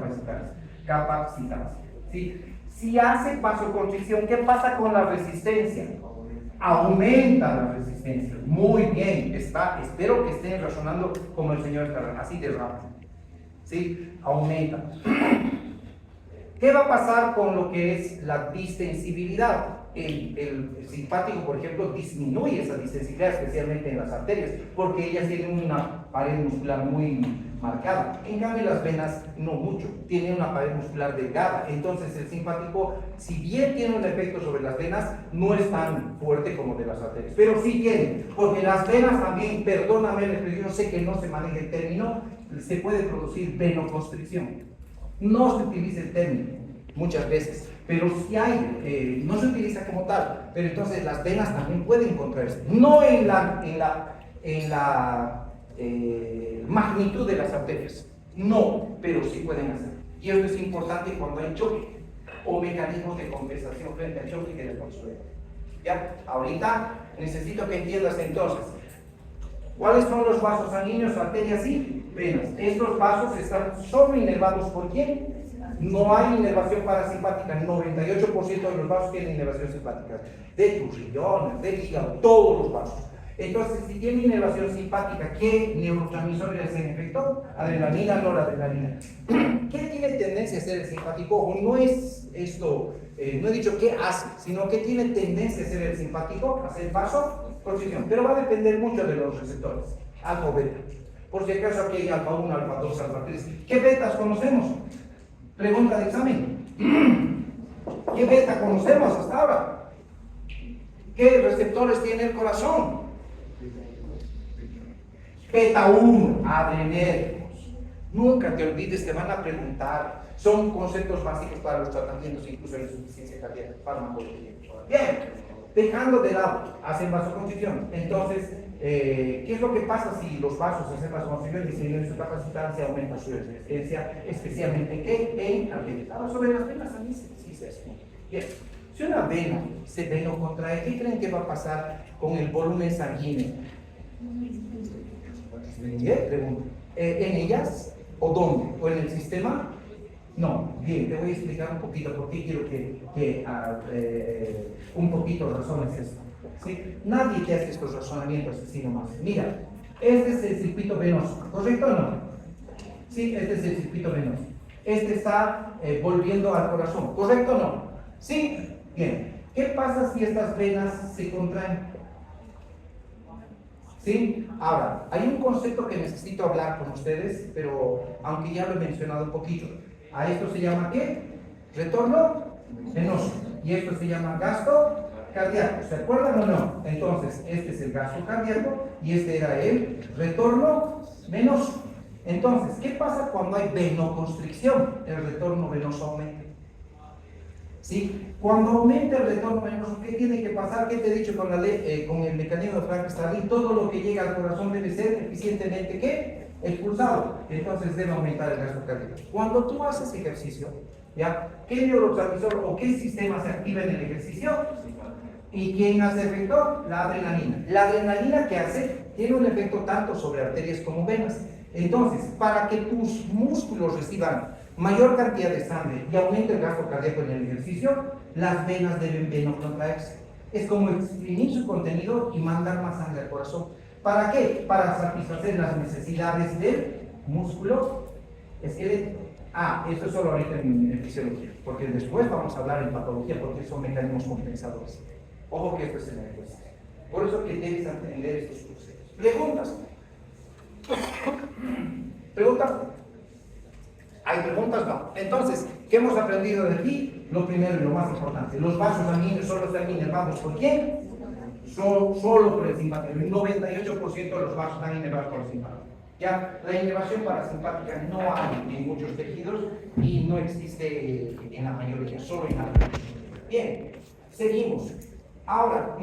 capacitancia. ¿Sí? Si hace vasoconstricción, ¿qué pasa con la resistencia? Aumenta la resistencia. Muy bien, espero que estén razonando como el señor está, así de rápido. ¿Sí? Aumenta. ¿Qué va a pasar con lo que es la distensibilidad? El simpático, por ejemplo, disminuye esa distensibilidad, especialmente en las arterias, porque ellas tienen una pared muscular muy marcada. En cambio, las venas no mucho, tienen una pared muscular delgada. Entonces, el simpático, si bien tiene un efecto sobre las venas, no es tan fuerte como de las arterias, pero sí tiene, porque las venas también, perdóname la expresión, sé que no se maneja el término, se puede producir venoconstricción. No se utiliza el término muchas veces, pero sí hay, no se utiliza como tal, pero entonces las venas también pueden contraerse, no en la magnitud de las arterias, no, pero sí pueden hacer. Y esto es importante cuando hay choque o mecanismos de compensación frente al choque que les construye. ¿Ya? Ahorita necesito que entiendas entonces cuáles son los vasos sanguíneos, arterias y venas. Estos vasos están solo inervados ¿por quién? No hay inervación parasimpática. El 98% de los vasos tienen inervación simpática, de tus riñones, del hígado, todos los vasos. Entonces, si tiene inervación simpática, ¿qué neurotransmisores hacen efecto? Adrenalina, noradrenalina. ¿Qué tiene tendencia a hacer el simpático? Ojo, no es esto, no he dicho qué hace, sino que tiene tendencia a hacer el simpático, hacer vasoconstricción, pero va a depender mucho de los receptores, alfa o beta. Por si acaso aquí hay alfa 1, alfa 2, alfa 3. ¿Qué betas conocemos? Pregunta de examen. ¿Qué beta conocemos hasta ahora? ¿Qué receptores tiene el corazón? Beta 1, adrenérgicos. Nunca te olvides, te van a preguntar. Son conceptos básicos para los tratamientos, incluso en la insuficiencia cardíaca, farmacología. Bien, dejando de lado, hacen vasoconstricción. Entonces, ¿qué es lo que pasa si los vasos hacen vasoconstricción? Disminuyen su capacitancia, aumenta su resistencia, especialmente en arterias. Ahora, sobre las venas también sí se hace. Bien, si una vena se venocontrae, ¿qué creen que va a pasar con el volumen sanguíneo? Pregunto. ¿En ellas? ¿O dónde? ¿O en el sistema? No. Bien, te voy a explicar un poquito por qué quiero que un poquito razones esto. ¿Sí? Nadie te hace estos razonamientos así nomás. Mira, este es el circuito venoso, ¿correcto o no? Sí, este es el circuito venoso. Este está volviendo al corazón, ¿correcto o no? Sí, bien. ¿Qué pasa si estas venas se contraen? ¿Sí? Ahora, hay un concepto que necesito hablar con ustedes, pero aunque ya lo he mencionado un poquito. A esto se llama ¿qué? Retorno venoso. Y esto se llama gasto cardíaco. ¿Se acuerdan o no? Entonces, este es el gasto cardíaco y este era el retorno venoso. Entonces, ¿qué pasa cuando hay venoconstricción? El retorno venoso aumenta. ¿Sí? Cuando aumenta el retorno venoso, ¿qué tiene que pasar? ¿Qué te he dicho con el mecanismo de Frank-Starling? Todo lo que llega al corazón debe ser eficientemente ¿qué? Expulsado. Entonces debe aumentar el gasto cardíaco. Cuando tú haces ejercicio, ¿ya? ¿Qué neurotransmisor o qué sistema se activa en el ejercicio? ¿Y quién hace efecto? La adrenalina. La adrenalina, ¿qué hace? Tiene un efecto tanto sobre arterias como venas. Entonces, para que tus músculos reciban mayor cantidad de sangre y aumente el gasto cardíaco en el ejercicio, las venas deben venocontraerse. Es como exprimir su contenido y mandar más sangre al corazón. ¿Para qué? Para satisfacer las necesidades del músculo esquelético. Esto es solo ahorita en fisiología, porque después vamos a hablar en patología, porque son mecanismos compensadores. Ojo que esto es en el ejercicio. Por eso que debes entender estos conceptos. ¿Preguntas? ¿Preguntas? ¿Hay preguntas? No. Entonces, ¿qué hemos aprendido de aquí? Lo primero y lo más importante. Los vasos sanguíneos solo están inervados ¿por quién? Solo por el simpático. El 98% de los vasos están inervados por el simpático. Ya, la inervación parasimpática no hay en muchos tejidos y no existe en la mayoría, solo en algunos. Bien, seguimos. Ahora,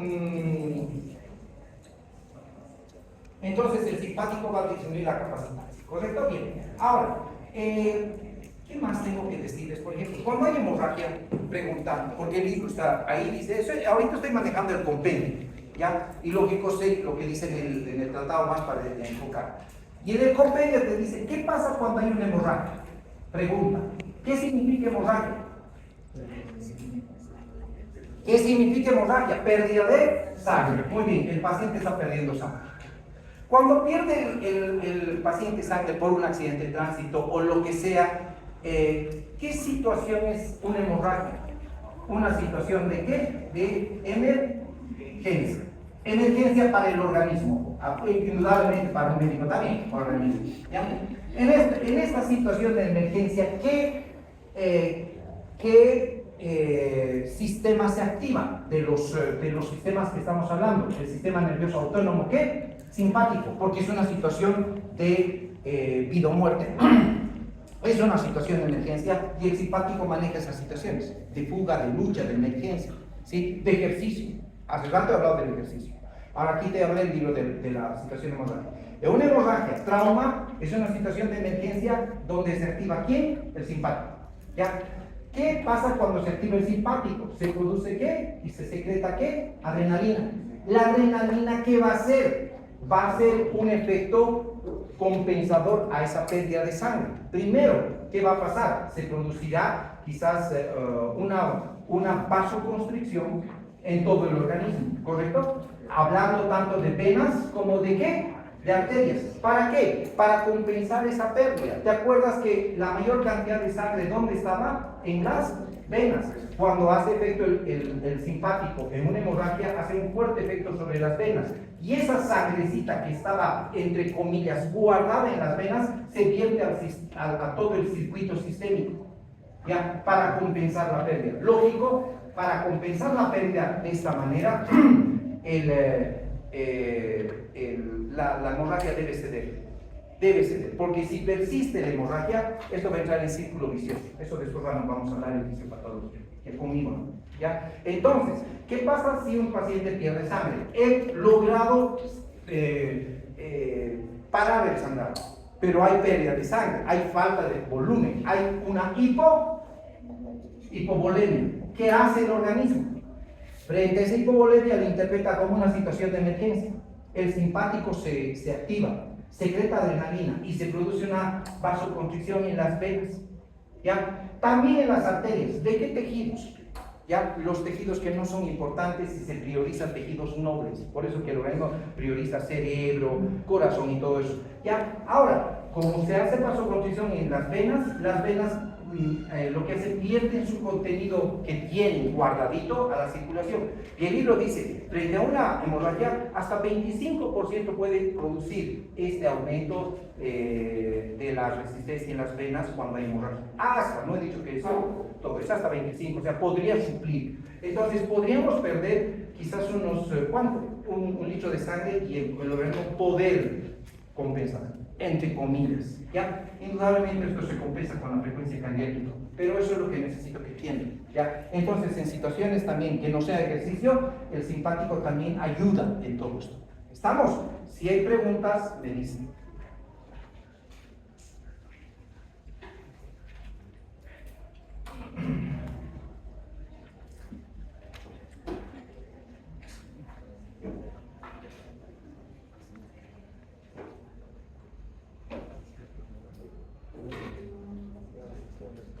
entonces el simpático va a disminuir la capacidad, ¿correcto? Bien. Ahora, ¿qué más tengo que decirles? Por ejemplo, cuando hay hemorragia, preguntando, porque el libro está ahí, dice eso, ahorita estoy manejando el compendio, ¿ya? Y lógico sé lo que dice en el tratado más para enfocar. Y en el compendio te dice, ¿qué pasa cuando hay una hemorragia? Pregunta, ¿qué significa hemorragia? ¿Qué significa hemorragia? Pérdida de sangre. Muy bien, el paciente está perdiendo sangre. Cuando pierde el paciente sangre por un accidente de tránsito o lo que sea, ¿qué situación es una hemorragia? Una situación de ¿qué? De emergencia. Emergencia para el organismo, indudablemente para un médico también, organismo. ¿Ya? En esta situación de emergencia, ¿qué sistema se activa de los sistemas que estamos hablando? El sistema nervioso autónomo, ¿qué? Simpático, porque es una situación de vida o muerte. Es una situación de emergencia y el simpático maneja esas situaciones de fuga, de lucha, de emergencia, ¿sí? De ejercicio. Hace rato he hablado del ejercicio. Ahora aquí te hablé del libro de la situación hemorrágica. En una hemorragia, trauma, es una situación de emergencia donde se activa ¿quién? El simpático. ¿Ya? ¿Qué pasa cuando se activa el simpático? ¿Se produce qué? ¿Y se secreta qué? Adrenalina. ¿La adrenalina qué va a hacer? Va a ser un efecto compensador a esa pérdida de sangre. Primero, ¿qué va a pasar? Se producirá quizás una vasoconstricción en todo el organismo, ¿correcto? Hablando tanto de venas como de ¿qué? De arterias. ¿Para qué? Para compensar esa pérdida. ¿Te acuerdas que la mayor cantidad de sangre ¿dónde estaba? En las venas. Cuando hace efecto el simpático en una hemorragia, hace un fuerte efecto sobre las venas. Y esa sangrecita que estaba, entre comillas, guardada en las venas, se vierte a todo el circuito sistémico, ¿ya? Para compensar la pérdida. Lógico, para compensar la pérdida de esta manera, la hemorragia debe ceder. Debe ceder, porque si persiste la hemorragia, esto va a entrar en círculo vicioso. Eso después vamos a hablar en fisiopatología, que conmigo, ¿no? ¿Ya? Entonces, ¿qué pasa si un paciente pierde sangre? He logrado parar el sangrado, pero hay pérdida de sangre, hay falta de volumen, hay una hipovolemia. ¿Qué hace el organismo? Frente a esa hipovolemia le interpreta como una situación de emergencia. El simpático se activa, secreta adrenalina y se produce una vasoconstricción en las venas, ¿ya? También en las arterias. ¿De qué tejidos? ¿Ya? Los tejidos que no son importantes y se priorizan tejidos nobles. Por eso que el organismo prioriza cerebro, corazón y todo eso. ¿Ya? Ahora, como se hace vasoconstricción en las venas lo que hace pierden su contenido que tienen guardadito a la circulación. Y el libro dice, frente a una hemorragia, hasta 25% puede producir este aumento de la resistencia en las venas cuando hay hemorragia. Hasta, no he dicho que eso, todo es hasta 25, o sea, podría suplir. Entonces, podríamos perder quizás unos, ¿cuánto? Un litro de sangre y el organismo poder compensar, entre comillas, ¿ya? Indudablemente esto se compensa con la frecuencia cardíaca, pero eso es lo que necesito que entiendan, ¿ya? Entonces, en situaciones también que no sea ejercicio, el simpático también ayuda en todo esto. ¿Estamos? Si hay preguntas, me dicen.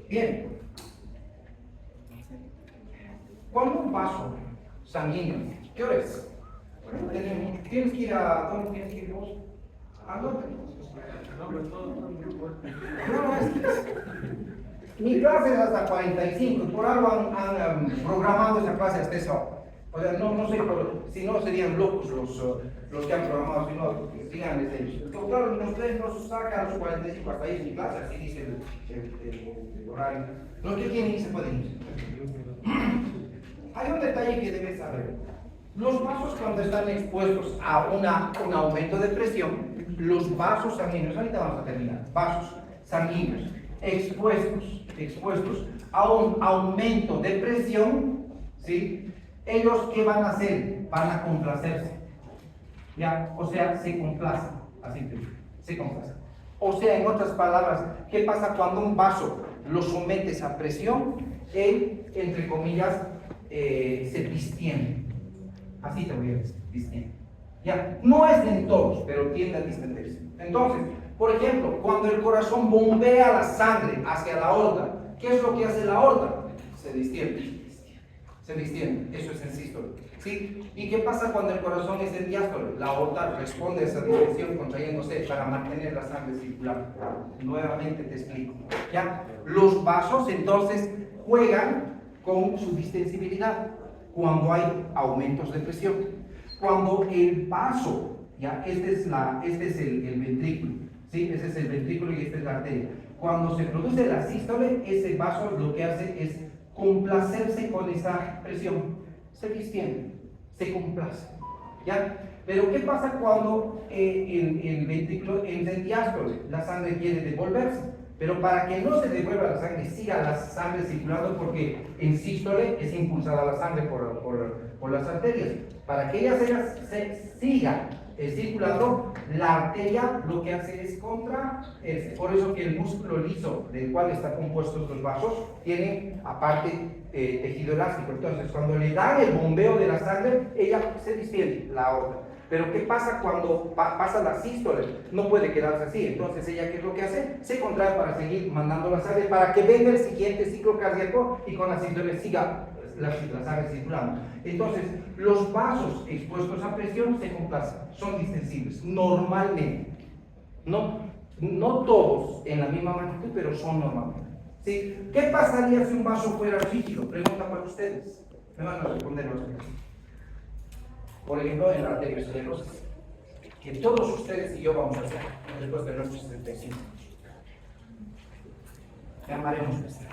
Bien. Cuando un vaso sanguíneo, ¿qué hora es? ¿Tienes que ir a dónde tienes que ir vos? ¿A dónde? Mi clase es hasta 45, por algo han programado esa clase hasta esa hora. O sea, no sé, si no serían locos los que han programado, sino sigan ellos. Claro, ustedes nos sacan los 45 hasta ahí sin clase, así dice el horario. Los que quieren ir se pueden ir. Hay un detalle que debes saber. Los vasos cuando están expuestos a un aumento de presión, los vasos sanguíneos, ahorita vamos a terminar, vasos sanguíneos expuestos a un aumento de presión, ¿sí? Ellos, ¿qué van a hacer? Van a complacerse, ¿ya? O sea, se complacen, así que se complacen. O sea, en otras palabras, ¿qué pasa cuando un vaso lo sometes a presión? Él, entre comillas, se distiende. Así te voy a decir, distiende. ¿Ya? No es en todos, pero tiende a distenderse. Entonces, por ejemplo, cuando el corazón bombea la sangre hacia la aorta, ¿qué es lo que hace la aorta? Se distiende. Se distiende. Eso es en sístole. ¿Sí? ¿Y qué pasa cuando el corazón es en diástole? La aorta responde a esa distensión contrayéndose para mantener la sangre circulando. Nuevamente te explico. ¿Ya? Los vasos entonces juegan con su distensibilidad cuando hay aumentos de presión. Cuando el vaso, ¿ya? Este es el ventrículo, ¿sí? Ese es el ventrículo y esta es la arteria. Cuando se produce la sístole, ese vaso lo que hace es complacerse con esa presión. Se distiende, se complace, ¿ya? Pero ¿qué pasa cuando el ventrículo entra en diástole? La sangre quiere devolverse. Pero para que no se devuelva la sangre, siga la sangre circulando, porque en sístole es impulsada la sangre por las arterias. Para que ella siga circulando, la arteria lo que hace es contraerse. Por eso que el músculo liso del cual están compuestos los vasos tiene aparte tejido elástico. Entonces, cuando le dan el bombeo de la sangre, ella se distiende, la aorta. Pero ¿qué pasa cuando pasa la sístole? No puede quedarse así. Entonces, ¿ella qué es lo que hace? Se contrae para seguir mandando la sangre, para que venga el siguiente ciclo cardíaco y con la sístole siga la sangre circulando. Entonces, los vasos expuestos a presión se complacen, son distensibles, normalmente. No todos en la misma magnitud, pero son normalmente. ¿Sí? ¿Qué pasaría si un vaso fuera rígido? Pregunta para ustedes. Me van a responder los demás. Por ejemplo, en la arteriosclerosis, que todos ustedes y yo vamos a hacer después de nuestros 75. Llamaremos nuestra.